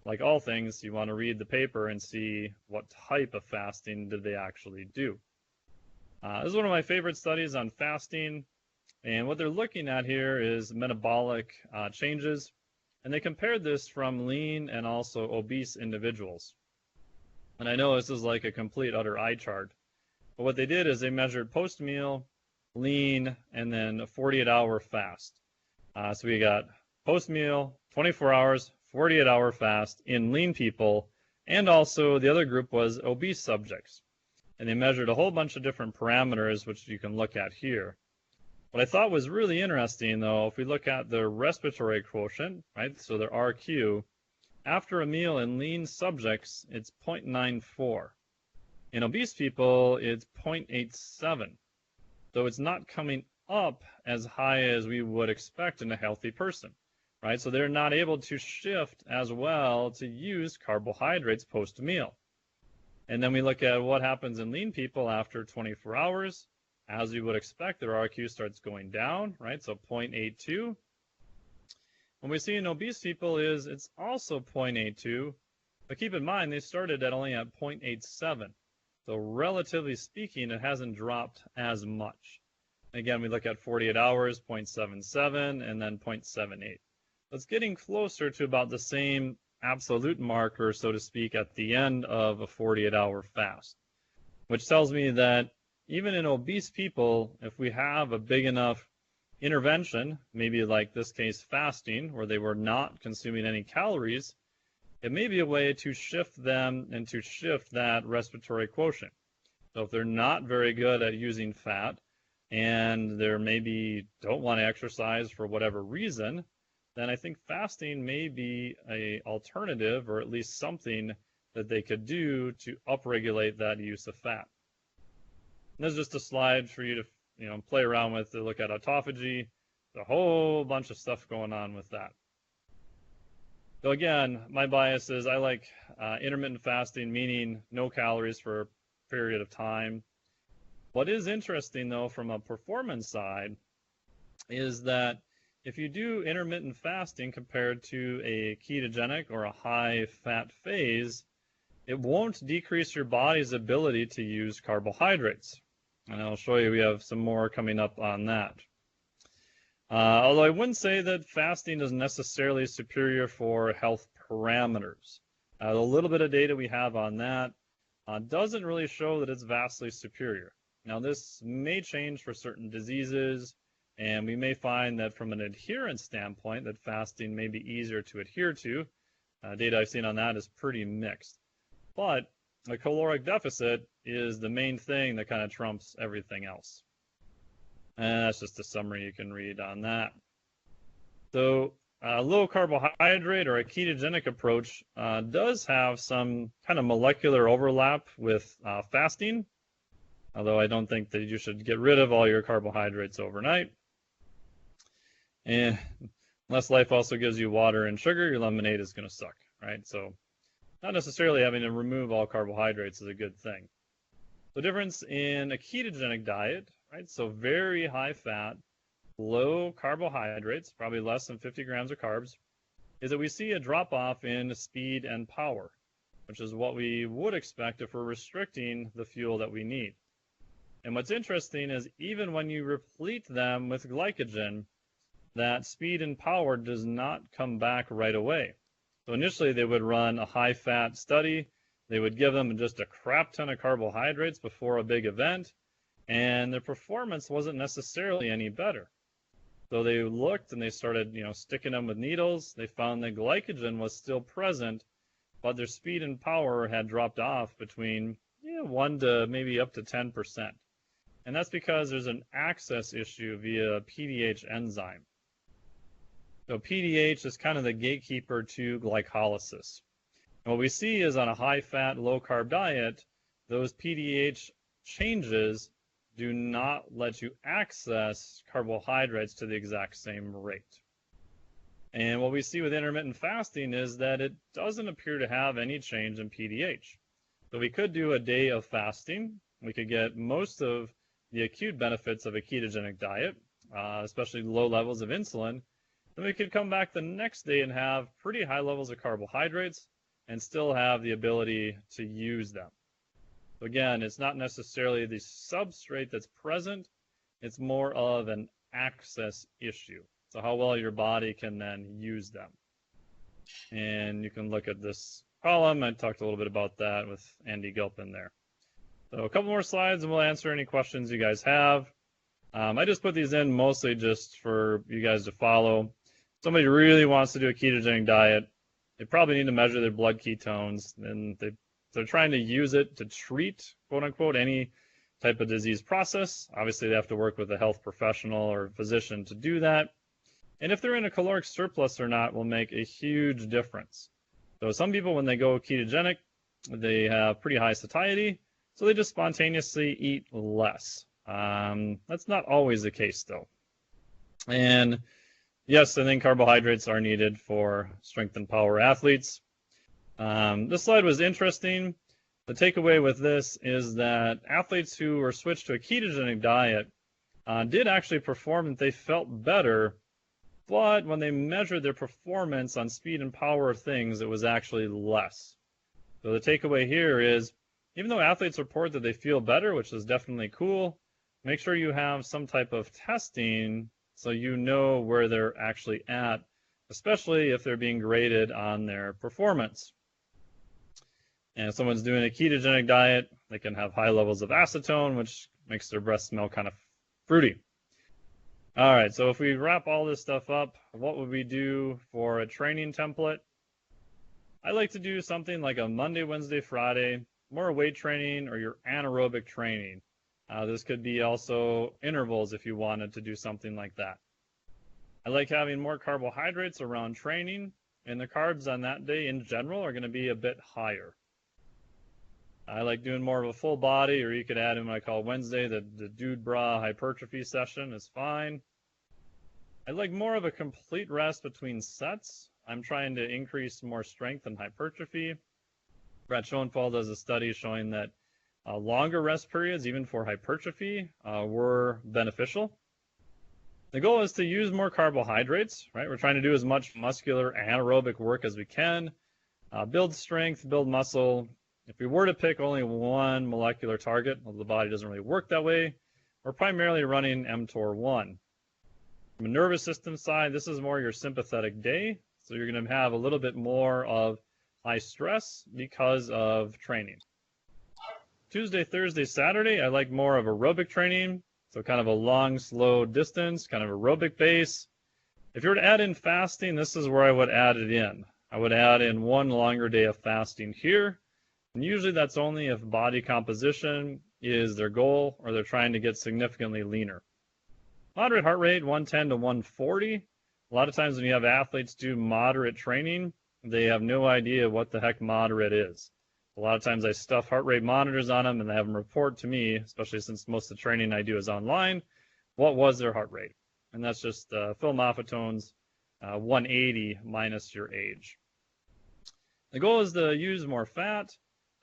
Speaker 4: like all things, you want to read the paper and see what type of fasting did they actually do. This is one of my favorite studies on fasting, and what they're looking at here is metabolic changes, and they compared this from lean and also obese individuals. And I know this is like a complete utter eye chart, but what they did is they measured post-meal, lean, and then a 48-hour fast. So we got post-meal, 24 hours, 48-hour fast in lean people, and also the other group was obese subjects. And they measured a whole bunch of different parameters, which you can look at here. What I thought was really interesting, though, if we look at the respiratory quotient, right, so their RQ, after a meal in lean subjects, it's 0.94. In obese people, it's 0.87. So it's not coming up as high as we would expect in a healthy person, right? So they're not able to shift as well to use carbohydrates post-meal. And then we look at what happens in lean people after 24 hours. As you would expect, their RQ starts going down, right? So 0.82. What we see in obese people is it's also 0.82, but keep in mind they started at only at 0.87. So relatively speaking, it hasn't dropped as much. Again, we look at 48 hours, 0.77, and then 0.78. So it's getting closer to about the same absolute marker, so to speak, at the end of a 48-hour fast, which tells me that even in obese people, if we have a big enough intervention, maybe like this case fasting, where they were not consuming any calories, it may be a way to shift them and to shift that respiratory quotient. So if they're not very good at using fat, and they maybe don't want to exercise for whatever reason, then I think fasting may be an alternative, or at least something that they could do to upregulate that use of fat. And this is just a slide for you to play around with to look at autophagy. There's a whole bunch of stuff going on with that. So again, my bias is I like intermittent fasting, meaning no calories for a period of time. What is interesting, though, from a performance side, is that if you do intermittent fasting compared to a ketogenic or a high-fat phase, it won't decrease your body's ability to use carbohydrates. And I'll show you, we have some more coming up on that. Although I wouldn't say that fasting is necessarily superior for health parameters. The little bit of data we have on that doesn't really show that it's vastly superior. Now, this may change for certain diseases, and we may find that from an adherence standpoint that fasting may be easier to adhere to. Data I've seen on that is pretty mixed. But a caloric deficit is the main thing that kind of trumps everything else. And that's just a summary you can read on that. So a low carbohydrate or a ketogenic approach does have some kind of molecular overlap with fasting, although I don't think that you should get rid of all your carbohydrates overnight. And unless life also gives you water and sugar, your lemonade is going to suck, right? So not necessarily having to remove all carbohydrates is a good thing. The difference in a ketogenic diet, right? So very high fat, low carbohydrates, probably less than 50 grams of carbs, is that we see a drop off in speed and power, which is what we would expect if we're restricting the fuel that we need. And what's interesting is even when you replete them with glycogen, that speed and power does not come back right away. So initially they would run a high-fat study. They would give them just a crap ton of carbohydrates before a big event, and their performance wasn't necessarily any better. So they looked and they started, sticking them with needles. They found that glycogen was still present, but their speed and power had dropped off between 1 to maybe up to 10%. And that's because there's an access issue via PDH enzyme. So PDH is kind of the gatekeeper to glycolysis. And what we see is on a high-fat, low-carb diet, those PDH changes do not let you access carbohydrates to the exact same rate. And what we see with intermittent fasting is that it doesn't appear to have any change in PDH. So we could do a day of fasting. We could get most of the acute benefits of a ketogenic diet, especially low levels of insulin. Then we could come back the next day and have pretty high levels of carbohydrates and still have the ability to use them. So again, it's not necessarily the substrate that's present, it's more of an access issue. So how well your body can then use them. And you can look at this column. I talked a little bit about that with Andy Gilpin there. So a couple more slides and we'll answer any questions you guys have. I just put these in mostly just for you guys to follow. If somebody really wants to do a ketogenic diet, they probably need to measure their blood ketones, and they're trying to use it to treat, quote unquote, any type of disease process. Obviously, they have to work with a health professional or physician to do that. And if they're in a caloric surplus or not will make a huge difference. So some people, when they go ketogenic, they have pretty high satiety, so they just spontaneously eat less. That's not always the case, though. And yes, I think carbohydrates are needed for strength and power athletes. This slide was interesting. The takeaway with this is that athletes who were switched to a ketogenic diet did actually perform and they felt better, but when they measured their performance on speed and power of things, it was actually less. So the takeaway here is, even though athletes report that they feel better, which is definitely cool, make sure you have some type of testing so you know where they're actually at, especially if they're being graded on their performance. And if someone's doing a ketogenic diet, they can have high levels of acetone, which makes their breath smell kind of fruity. All right, so if we wrap all this stuff up, what would we do for a training template? I like to do something like a Monday, Wednesday, Friday, more weight training or your anaerobic training. This could be also intervals if you wanted to do something like that. I like having more carbohydrates around training, and the carbs on that day in general are going to be a bit higher. I like doing more of a full body, or you could add in what I call Wednesday, the dude bra hypertrophy session is fine. I like more of a complete rest between sets. I'm trying to increase more strength and hypertrophy. Brett Schoenfeld does a study showing that longer rest periods, even for hypertrophy, were beneficial. The goal is to use more carbohydrates, right? We're trying to do as much muscular anaerobic work as we can, build strength, build muscle. If we were to pick only one molecular target, although the body doesn't really work that way, we're primarily running mTOR1. From a nervous system side, this is more your sympathetic day, so you're going to have a little bit more of high stress because of training. Tuesday, Thursday, Saturday, I like more of aerobic training, so kind of a long, slow distance, kind of aerobic base. If you were to add in fasting, this is where I would add it in. I would add in one longer day of fasting here. And usually that's only if body composition is their goal or they're trying to get significantly leaner. Moderate heart rate, 110 to 140. A lot of times when you have athletes do moderate training, they have no idea what the heck moderate is. A lot of times I stuff heart rate monitors on them and they have them report to me, especially since most of the training I do is online, what was their heart rate. And that's just pulmophytones 180 minus your age. The goal is to use more fat.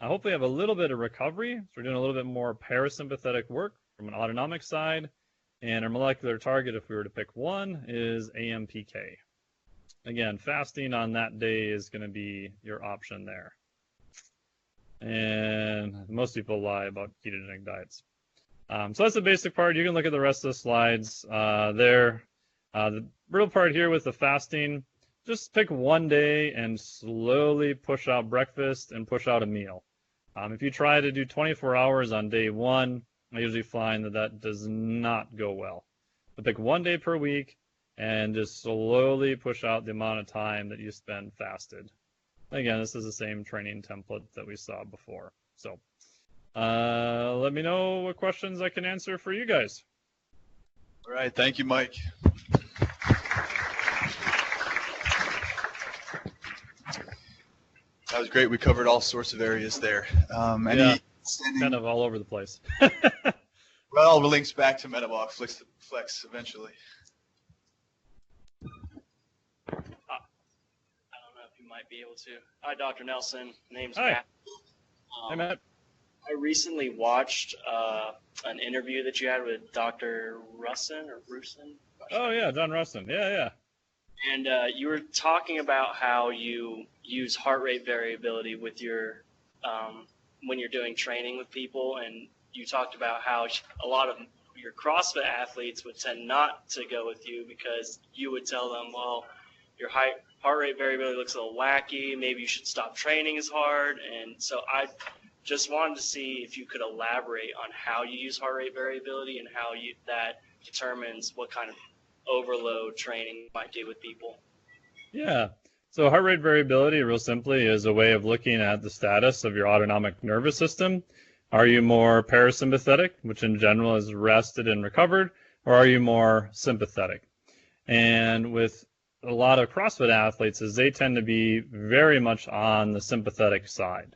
Speaker 4: Hopefully have a little bit of recovery. So we're doing a little bit more parasympathetic work from an autonomic side. And our molecular target, if we were to pick one, is AMPK. Again, fasting on that day is going to be your option there. And most people lie about ketogenic diets. So that's the basic part. You can look at the rest of the slides there. The real part here with the fasting, just pick one day and slowly push out breakfast and push out a meal. If you try to do 24 hours on day one, I usually find that that does not go well. So pick one day per week and just slowly push out the amount of time that you spend fasted. Again, this is the same training template that we saw before. So let me know what questions I can answer for you guys.
Speaker 2: All right, thank you, Mike. That was great. We covered all sorts of areas there.
Speaker 4: Yeah, kind of all over the place.
Speaker 2: Well, the links back to Metabolic Flex eventually.
Speaker 6: I don't know if you might be able to. Hi, Dr. Nelson. Name's
Speaker 4: Hi.
Speaker 6: Matt.
Speaker 4: Hey, Matt.
Speaker 6: I recently watched an interview that you had with Dr. Russin or Rusin.
Speaker 4: Oh, yeah, John Rustin. Yeah.
Speaker 6: And you were talking about how you use heart rate variability with your when you're doing training with people, and you talked about how a lot of your CrossFit athletes would tend not to go with you because you would tell them, well, your heart rate variability looks a little wacky, maybe you should stop training as hard. And so I just wanted to see if you could elaborate on how you use heart rate variability and how that determines what kind of overload training you might do with people.
Speaker 4: Yeah. So heart rate variability, real simply, is a way of looking at the status of your autonomic nervous system. Are you more parasympathetic, which in general is rested and recovered, or are you more sympathetic? And with a lot of CrossFit athletes, is they tend to be very much on the sympathetic side.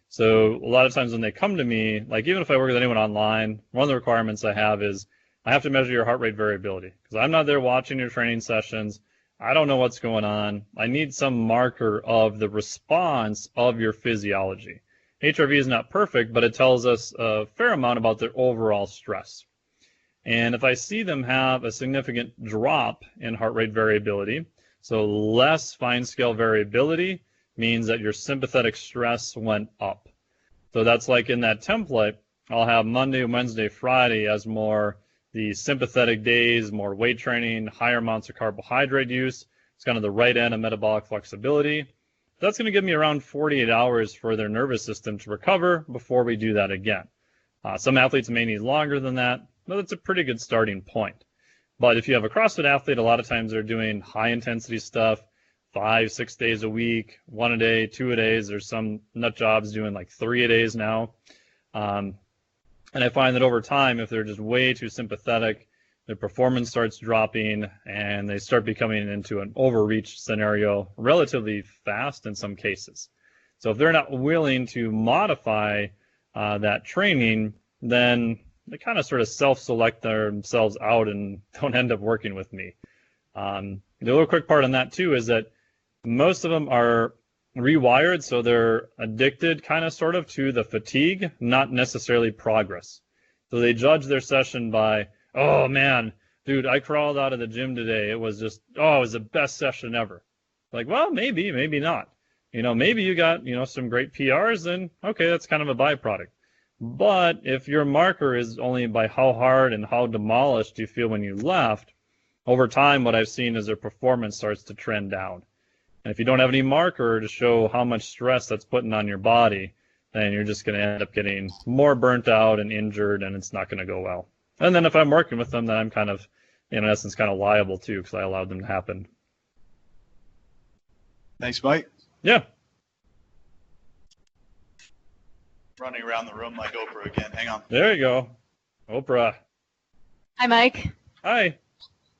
Speaker 4: So a lot of times when they come to me, like even if I work with anyone online, one of the requirements I have is I have to measure your heart rate variability because I'm not there watching your training sessions. I don't know what's going on. I need some marker of the response of your physiology. HRV is not perfect, but it tells us a fair amount about their overall stress. And if I see them have a significant drop in heart rate variability, so less fine scale variability means that your sympathetic stress went up. So that's like in that template, I'll have Monday, Wednesday, Friday as more the sympathetic days, more weight training, higher amounts of carbohydrate use. It's kind of the right end of metabolic flexibility. That's going to give me around 48 hours for their nervous system to recover before we do that again. Some athletes may need longer than that, but it's a pretty good starting point. But if you have a CrossFit athlete, a lot of times they're doing high intensity stuff, 5-6 days a week, 1 a day, 2 a days. There's some nut jobs doing like 3 a days now. And I find that over time, if they're just way too sympathetic, their performance starts dropping and they start becoming into an overreach scenario relatively fast in some cases. So if they're not willing to modify that training, then they kind of sort of self-select themselves out and don't end up working with me. The little quick part on that too is that most of them are rewired, so they're addicted kind of sort of to the fatigue, not necessarily progress. So they judge their session by, oh man, dude, I crawled out of the gym today. It was just, it was the best session ever. Like, well, maybe not. Maybe you got, some great PRs, then okay, that's kind of a byproduct. But if your marker is only by how hard and how demolished you feel when you left, over time what I've seen is their performance starts to trend down. And if you don't have any marker to show how much stress that's putting on your body, then you're just going to end up getting more burnt out and injured, and it's not going to go well. And then if I'm working with them, then I'm kind of, in essence, kind of liable too because I allowed them to happen.
Speaker 2: Thanks, Mike.
Speaker 4: Yeah.
Speaker 2: Running around the room like Oprah again. Hang on.
Speaker 4: There you go. Oprah.
Speaker 7: Hi, Mike.
Speaker 4: Hi.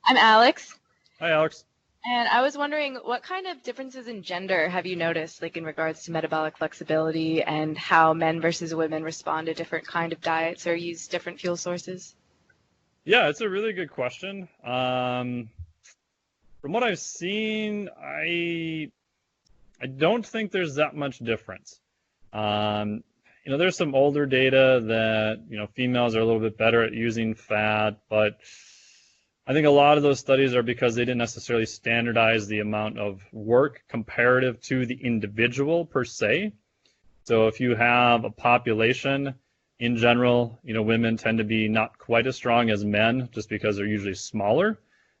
Speaker 7: I'm Alex.
Speaker 4: Hi, Alex.
Speaker 7: And I was wondering, what kind of differences in gender have you noticed, like in regards to metabolic flexibility and how men versus women respond to different kind of diets or use different fuel sources?
Speaker 4: Yeah, it's a really good question. From what I've seen, I don't think there's that much difference. There's some older data that, females are a little bit better at using fat, but I think a lot of those studies are because they didn't necessarily standardize the amount of work comparative to the individual per se. So if you have a population, in general, women tend to be not quite as strong as men just because they're usually smaller.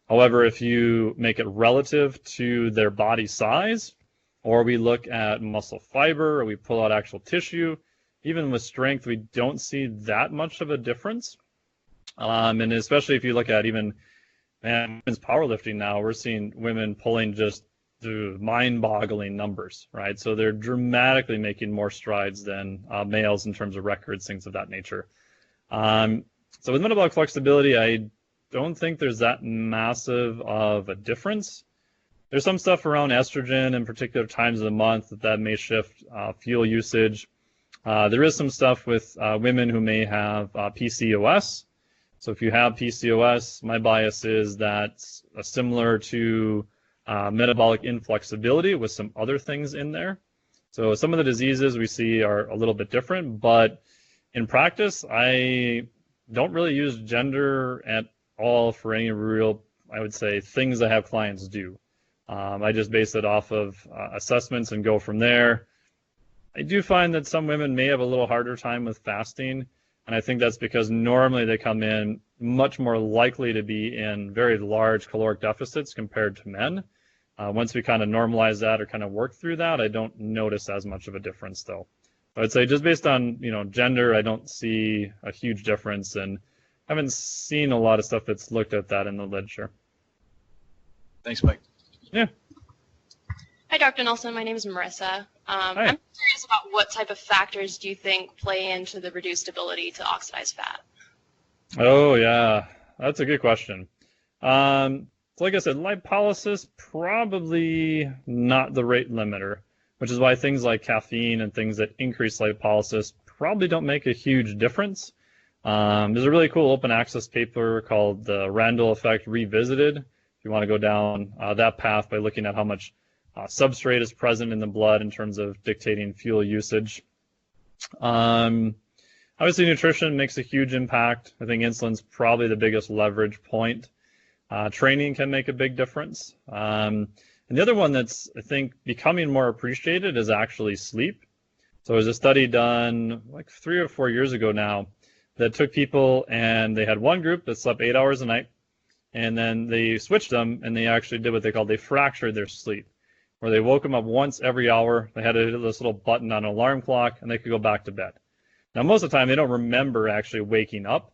Speaker 4: However, if you make it relative to their body size, or we look at muscle fiber, or we pull out actual tissue, even with strength, we don't see that much of a difference. And especially if you look at even women's powerlifting now, we're seeing women pulling just mind-boggling numbers, right? So they're dramatically making more strides than males in terms of records, things of that nature. So with metabolic flexibility, I don't think there's that massive of a difference. There's some stuff around estrogen in particular times of the month that may shift fuel usage. There is some stuff with women who may have PCOS. So if you have PCOS, my bias is that's similar to metabolic inflexibility with some other things in there. So some of the diseases we see are a little bit different, but in practice, I don't really use gender at all for any real, I would say, things I have clients do. I just base it off of assessments and go from there. I do find that some women may have a little harder time with fasting, and I think that's because normally they come in much more likely to be in very large caloric deficits compared to men. Once we kind of normalize that or kind of work through that, I don't notice as much of a difference though. I'd say just based on gender, I don't see a huge difference, and haven't seen a lot of stuff that's looked at that in the literature.
Speaker 2: Thanks, Mike.
Speaker 4: Yeah.
Speaker 8: Hi, Dr. Nelson. My name is Marissa. I'm curious about what type of factors do you think play into the reduced ability to oxidize fat?
Speaker 4: Oh, yeah. That's a good question. Like I said, lipolysis, probably not the rate limiter, which is why things like caffeine and things that increase lipolysis probably don't make a huge difference. There's a really cool open access paper called the Randall Effect Revisited. If you want to go down that path by looking at how much substrate is present in the blood in terms of dictating fuel usage. Obviously, nutrition makes a huge impact. I think insulin's probably the biggest leverage point. Training can make a big difference. And the other one that's, I think, becoming more appreciated is actually sleep. So there's a study done like 3 or 4 years ago now that took people and they had one group that slept 8 hours a night, and then they switched them and they actually did what they fractured their sleep, where they woke them up once every hour. They had this little button on an alarm clock and they could go back to bed. Now, most of the time they don't remember actually waking up,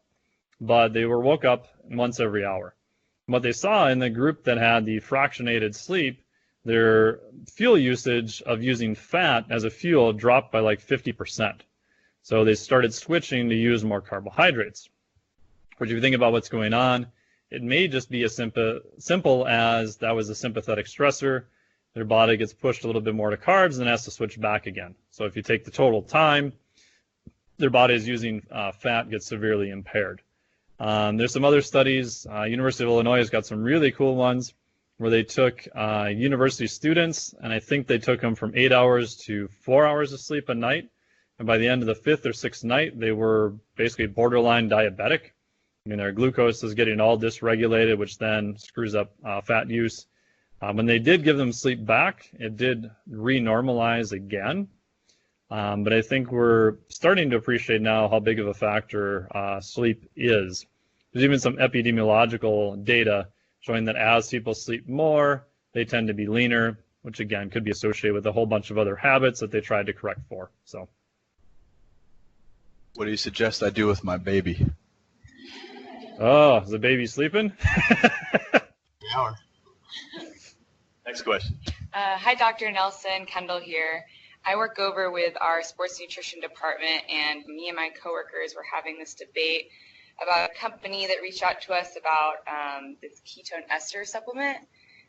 Speaker 4: but they were woke up once every hour. And what they saw in the group that had the fractionated sleep, their fuel usage of using fat as a fuel dropped by like 50%. So they started switching to use more carbohydrates. But if you think about what's going on, it may just be as simple as that was a sympathetic stressor. Their body gets pushed a little bit more to carbs and has to switch back again. So if you take the total time, their body is using fat gets severely impaired. There's some other studies. University of Illinois has got some really cool ones where they took university students, and I think they took them from 8 hours to 4 hours of sleep a night. And by the end of the 5th or 6th night, they were basically borderline diabetic. I mean, their glucose is getting all dysregulated, which then screws up fat use. When they did give them sleep back, it did renormalize again. But I think we're starting to appreciate now how big of a factor sleep is. There's even some epidemiological data showing that as people sleep more, they tend to be leaner, which again could be associated with a whole bunch of other habits that they tried to correct for. So,
Speaker 2: what do you suggest I do with my baby?
Speaker 4: Oh, is the baby sleeping?
Speaker 2: Hour. Next question.
Speaker 9: Hi, Dr. Nelson. Kendall here. I work over with our sports nutrition department, and me and my coworkers were having this debate about a company that reached out to us about this ketone ester supplement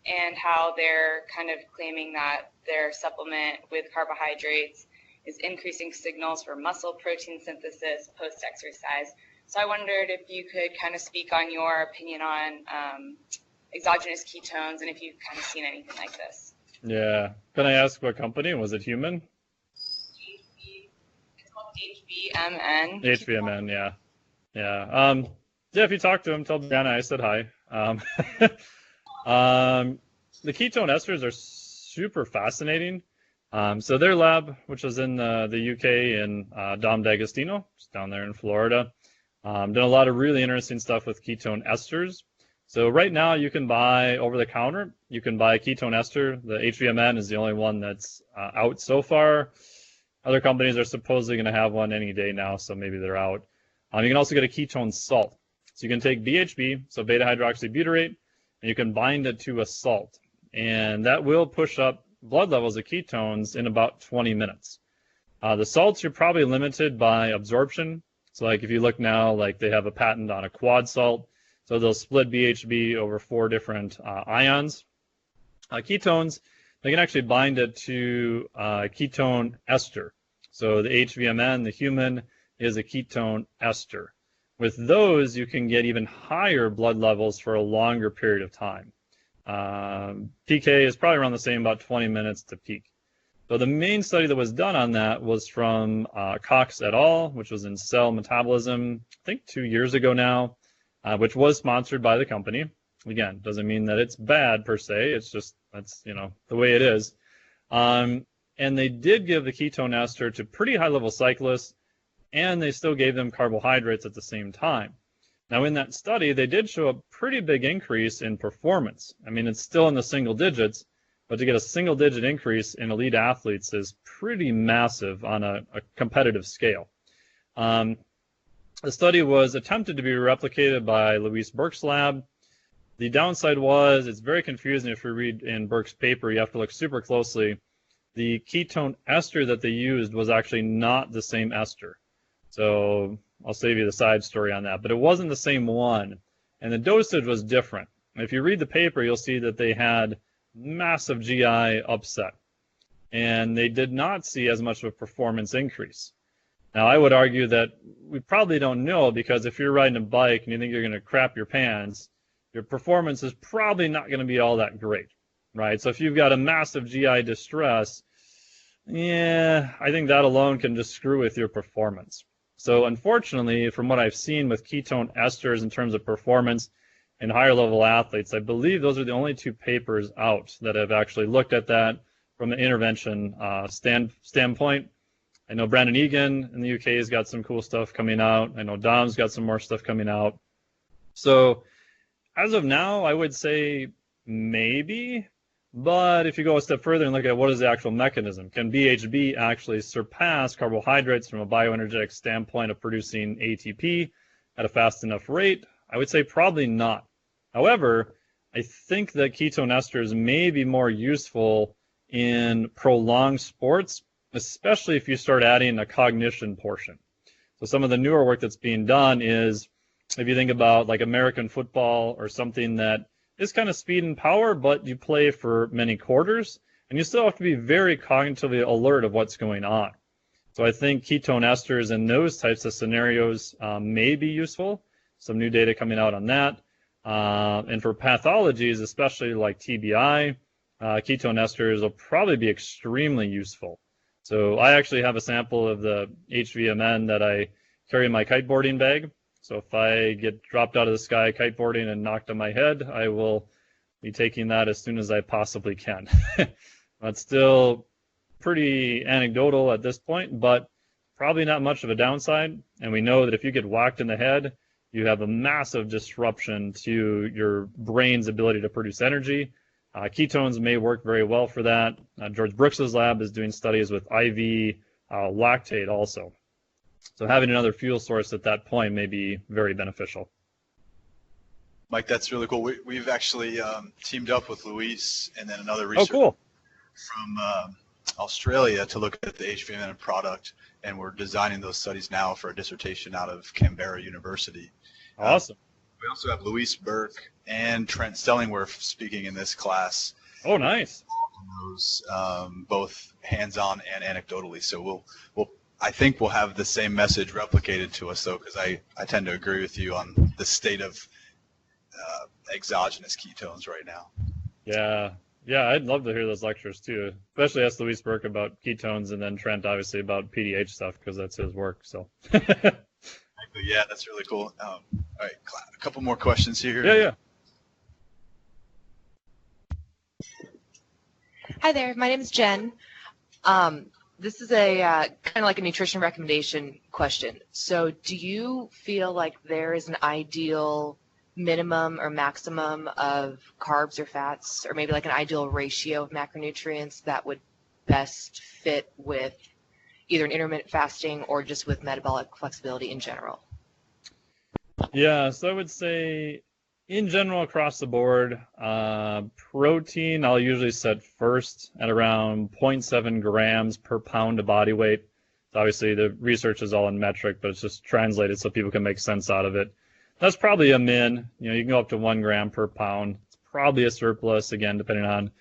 Speaker 9: and how they're kind of claiming that their supplement with carbohydrates is increasing signals for muscle protein synthesis post-exercise. So I wondered if you could kind of speak on your opinion on exogenous ketones and if you've kind of seen anything like this.
Speaker 4: Yeah. Can I ask what company? Was it human?
Speaker 9: It's called HVMN.
Speaker 4: HVMN, yeah. Yeah. Yeah, if you talk to him, tell Brianna I said hi. The ketone esters are super fascinating. So their lab, which was in the UK in Dom D'Agostino, just down there in Florida, done a lot of really interesting stuff with ketone esters. So right now you can buy over the counter, you can buy ketone ester. The HVMN is the only one that's out so far. Other companies are supposedly going to have one any day now, so maybe they're out. You can also get a ketone salt. So you can take BHB, so beta hydroxybutyrate, and you can bind it to a salt. And that will push up blood levels of ketones in about 20 minutes. The salts, you're probably limited by absorption. So like if you look now, like they have a patent on a quad salt. So they'll split BHB over 4 different ions. Ketones, they can actually bind it to ketone ester. So the HVMN, the human, is a ketone ester. With those, you can get even higher blood levels for a longer period of time. PK is probably around the same, about 20 minutes to peak. So the main study that was done on that was from Cox et al., which was in Cell Metabolism, I think 2 years ago now, which was sponsored by the company. Again, doesn't mean that it's bad per se. It's just that's the way it is. And they did give the ketone ester to pretty high-level cyclists, and they still gave them carbohydrates at the same time. Now, in that study, they did show a pretty big increase in performance. I mean, it's still in the single digits, but to get a single-digit increase in elite athletes is pretty massive on a competitive scale. The study was attempted to be replicated by Louise Burke's lab. The downside was it's very confusing. If you read in Burke's paper, you have to look super closely. The ketone ester that they used was actually not the same ester. So I'll save you the side story on that. But it wasn't the same one, and the dosage was different. If you read the paper, you'll see that they had massive GI upset, and they did not see as much of a performance increase. Now, I would argue that we probably don't know, because if you're riding a bike and you think you're going to crap your pants, your performance is probably not going to be all that great, right? So if you've got a massive GI distress, yeah, I think that alone can just screw with your performance. So unfortunately, from what I've seen with ketone esters in terms of performance in higher level athletes, I believe those are the only 2 papers out that have actually looked at that from an intervention standpoint. I know Brandon Egan in the UK has got some cool stuff coming out. I know Dom's got some more stuff coming out. So as of now, I would say maybe, but if you go a step further and look at what is the actual mechanism, can BHB actually surpass carbohydrates from a bioenergetic standpoint of producing ATP at a fast enough rate? I would say probably not. However, I think that ketone esters may be more useful in prolonged sports, especially if you start adding a cognition portion. So some of the newer work that's being done is, if you think about like American football or something that is kind of speed and power, but you play for many quarters, and you still have to be very cognitively alert of what's going on. So I think ketone esters in those types of scenarios may be useful. Some new data coming out on that. And for pathologies, especially like TBI, ketone esters will probably be extremely useful. So I actually have a sample of the HVMN that I carry in my kiteboarding bag. So if I get dropped out of the sky kiteboarding and knocked on my head, I will be taking that as soon as I possibly can. That's still pretty anecdotal at this point, but probably not much of a downside. And we know that if you get whacked in the head, you have a massive disruption to your brain's ability to produce energy. Ketones may work very well for that. George Brooks's lab is doing studies with IV lactate also. So having another fuel source at that point may be very beneficial.
Speaker 2: Mike, that's really cool. We've actually teamed up with Luis and then another researcher from Australia to look at the HVMN product, and we're designing those studies now for a dissertation out of Canberra University.
Speaker 4: Awesome.
Speaker 2: We also have Louise Burke and Trent Stellingwerf speaking in this class.
Speaker 4: Oh, nice.
Speaker 2: Those, both hands-on and anecdotally. So I think we'll have the same message replicated to us, though, because I tend to agree with you on the state of exogenous ketones right now.
Speaker 4: Yeah, I'd love to hear those lectures too, especially ask Louise Burke about ketones, and then Trent obviously about PDH stuff because that's his work. So.
Speaker 2: Yeah, that's really cool. All right, a couple more questions here.
Speaker 4: Yeah.
Speaker 10: Hi there, my name is Jen. This is a kind of like a nutrition recommendation question. So do you feel like there is an ideal minimum or maximum of carbs or fats, or maybe like an ideal ratio of macronutrients that would best fit with either an intermittent fasting or just with metabolic flexibility in general?
Speaker 4: Yeah, so I would say in general across the board, protein I'll usually set first at around 0.7 grams per pound of body weight. So obviously the research is all in metric, but it's just translated so people can make sense out of it. That's probably a min. You can go up to 1 gram per pound. It's probably a surplus, again, depending on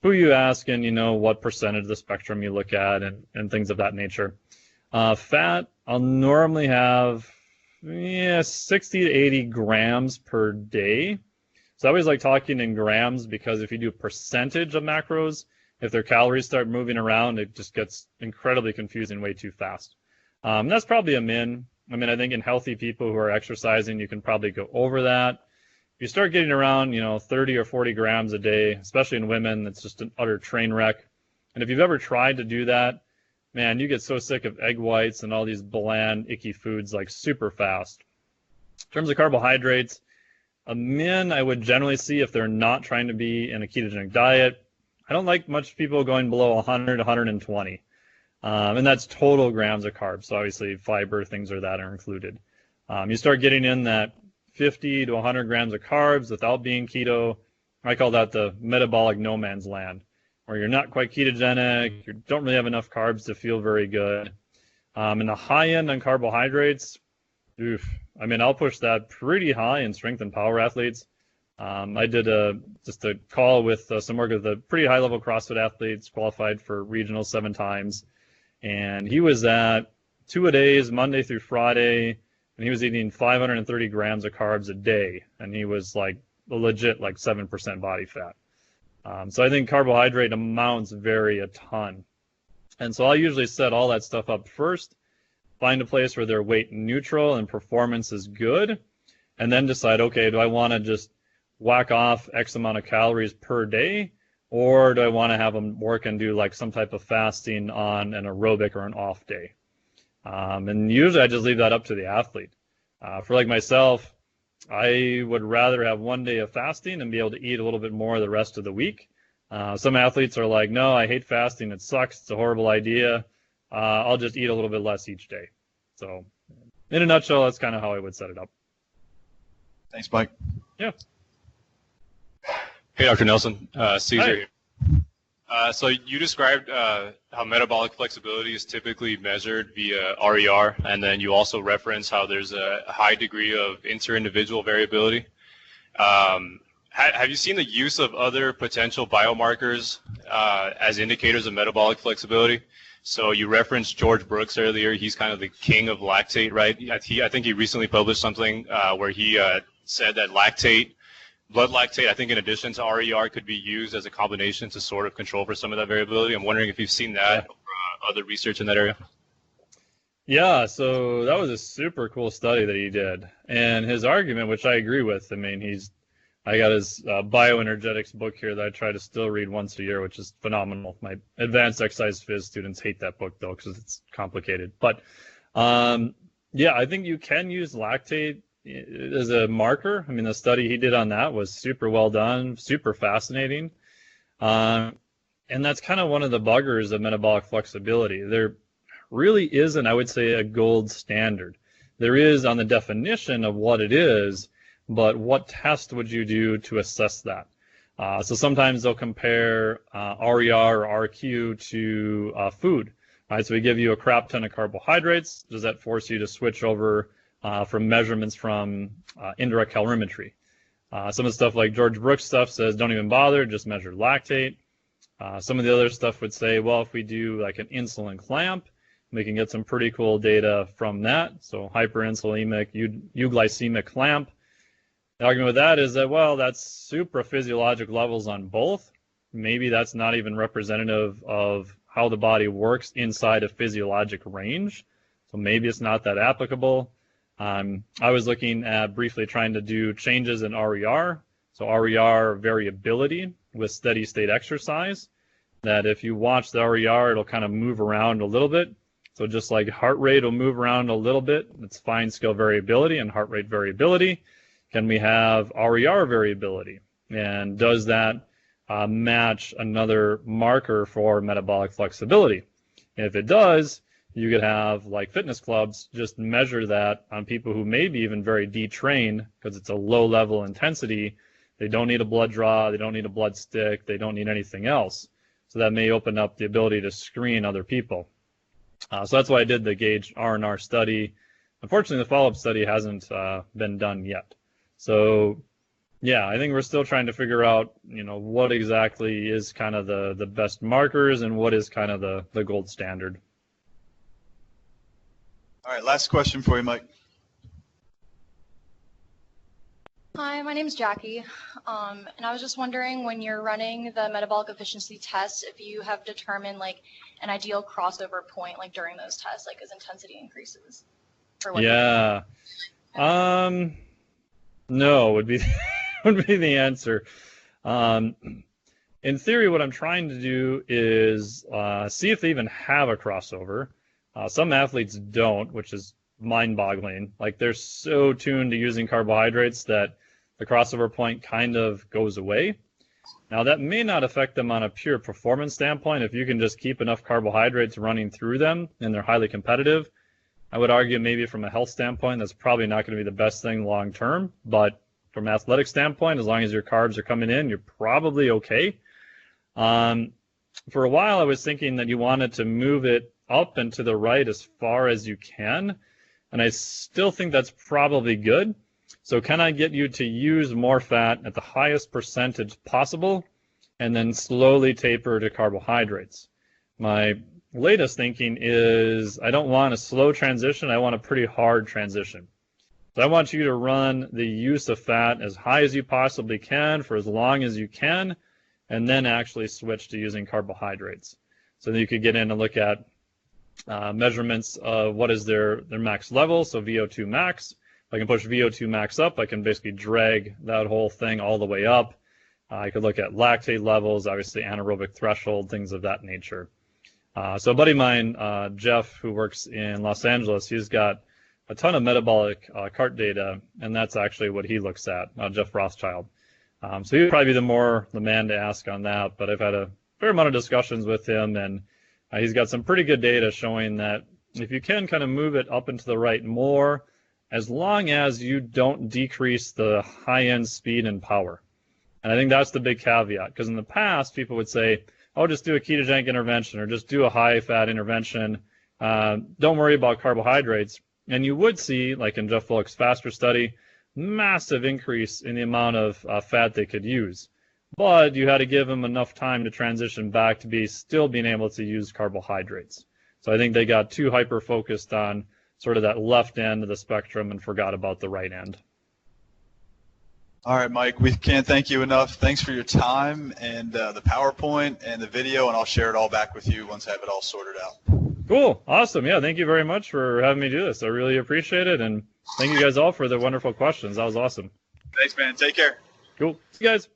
Speaker 4: who you ask and, what percentage of the spectrum you look at and things of that nature. Fat, I'll normally have 60 to 80 grams per day. So I always like talking in grams because if you do a percentage of macros, if their calories start moving around, it just gets incredibly confusing way too fast. That's probably a min. I think in healthy people who are exercising, you can probably go over that. If you start getting around, 30 or 40 grams a day, especially in women, it's just an utter train wreck. And if you've ever tried to do that, man, you get so sick of egg whites and all these bland, icky foods like super fast. In terms of carbohydrates, a min I would generally see if they're not trying to be in a ketogenic diet. I don't like much people going below 100, 120. And that's total grams of carbs. So obviously fiber, things like that are included. You start getting in that 50 to 100 grams of carbs without being keto. I call that the metabolic no man's land, where you're not quite ketogenic, you don't really have enough carbs to feel very good. And the high end on carbohydrates, I'll push that pretty high in strength and power athletes. I did just a call with some work with a pretty high level CrossFit athletes, qualified for regionals 7 times. And he was at 2-a-days, Monday through Friday, and he was eating 530 grams of carbs a day. And he was like legit 7% body fat. So I think carbohydrate amounts vary a ton. And so I'll usually set all that stuff up first, find a place where they're weight neutral and performance is good, and then decide, okay, do I want to just whack off X amount of calories per day, or do I want to have them work and do some type of fasting on an aerobic or an off day? And usually I just leave that up to the athlete. For myself, I would rather have 1 day of fasting and be able to eat a little bit more the rest of the week. Some athletes are like, no, I hate fasting. It sucks. It's a horrible idea. I'll just eat a little bit less each day. So in a nutshell, that's kind of how I would set it up.
Speaker 2: Thanks, Mike.
Speaker 4: Yeah.
Speaker 11: Hey, Dr. Nelson. Caesar
Speaker 4: Hi.
Speaker 11: here. So you described how metabolic flexibility is typically measured via RER, and then you also referenced how there's a high degree of inter-individual variability. Have you seen the use of other potential biomarkers as indicators of metabolic flexibility? So you referenced George Brooks earlier. He's kind of the king of lactate, right? I think he recently published something where he said that blood lactate, I think in addition to RER, could be used as a combination to sort of control for some of that variability. I'm wondering if you've seen that or other research in that area.
Speaker 4: Yeah, so that was a super cool study that he did. And his argument, which I agree with, I got his bioenergetics book here that I try to still read once a year, which is phenomenal. My advanced exercise phys students hate that book, though, because it's complicated. But, I think you can use lactate as a marker. The study he did on that was super well done, super fascinating. And that's kind of one of the buggers of metabolic flexibility. There really isn't, I would say, a gold standard. There is on the definition of what it is, but what test would you do to assess that? So sometimes they'll compare RER or RQ to food. Right? So we give you a crap ton of carbohydrates. Does that force you to switch over from measurements from indirect calorimetry? Some of the stuff like George Brooks stuff says don't even bother, just measure lactate. Some of the other stuff would say, well, if we do an insulin clamp, we can get some pretty cool data from that. So hyperinsulinic, euglycemic clamp. The argument with that is that, well, that's supraphysiologic levels on both. Maybe that's not even representative of how the body works inside a physiologic range. So maybe it's not that applicable. I was looking at briefly trying to do changes in RER. So RER variability with steady state exercise, that if you watch the RER, it'll kind of move around a little bit. So just like heart rate will move around a little bit, it's fine scale variability and heart rate variability. Can we have RER variability? And does that match another marker for metabolic flexibility? If it does, you could have fitness clubs just measure that on people who may be even very detrained because it's a low level intensity. They don't need a blood draw, they don't need a blood stick, they don't need anything else. So that may open up the ability to screen other people. So that's why I did the Gauge R&R study. Unfortunately, the follow-up study hasn't been done yet. So Yeah, I think we're still trying to figure out, what exactly is kind of the best markers and what is kind of the gold standard.
Speaker 2: All right, last question for you, Mike.
Speaker 12: Hi, my name is Jackie, and I was just wondering, when you're running the metabolic efficiency tests, if you have determined like an ideal crossover point, like during those tests, like as intensity increases. For what
Speaker 4: Yeah. No would be would be the answer. In theory, what I'm trying to do is see if they even have a crossover. Some athletes don't, which is mind-boggling. Like, they're so tuned to using carbohydrates that the crossover point kind of goes away. Now, that may not affect them on a pure performance standpoint. If you can just keep enough carbohydrates running through them and they're highly competitive, I would argue maybe from a health standpoint, that's probably not going to be the best thing long term. But from an athletic standpoint, as long as your carbs are coming in, you're probably okay. For a while, I was thinking that you wanted to move it up and to the right as far as you can. And I still think that's probably good. So can I get you to use more fat at the highest percentage possible and then slowly taper to carbohydrates? My latest thinking is I don't want a slow transition. I want a pretty hard transition. So I want you to run the use of fat as high as you possibly can for as long as you can, and then actually switch to using carbohydrates. So that you could get in and look at measurements of what is their max level, so VO2 max. If I can push VO2 max up, I can basically drag that whole thing all the way up. I could look at lactate levels, obviously anaerobic threshold, things of that nature. So a buddy of mine, Jeff, who works in Los Angeles, he's got a ton of metabolic cart data, and that's actually what he looks at, Jeff Rothschild. So he would probably be the man to ask on that, but I've had a fair amount of discussions with him, and he's got some pretty good data showing that if you can kind of move it up and to the right more, as long as you don't decrease the high-end speed and power. And I think that's the big caveat, because in the past, people would say, oh, just do a ketogenic intervention or just do a high-fat intervention. Don't worry about carbohydrates. And you would see, like in Jeff Volek's FASTER study, massive increase in the amount of fat they could use. But you had to give them enough time to transition back to still being able to use carbohydrates. So I think they got too hyper-focused on sort of that left end of the spectrum and forgot about the right end.
Speaker 2: All right, Mike, we can't thank you enough. Thanks for your time and the PowerPoint and the video, and I'll share it all back with you once I have it all sorted out.
Speaker 4: Cool. Awesome. Yeah, thank you very much for having me do this. I really appreciate it, and thank you guys all for the wonderful questions. That was awesome.
Speaker 2: Thanks, man. Take care.
Speaker 4: Cool. See you guys.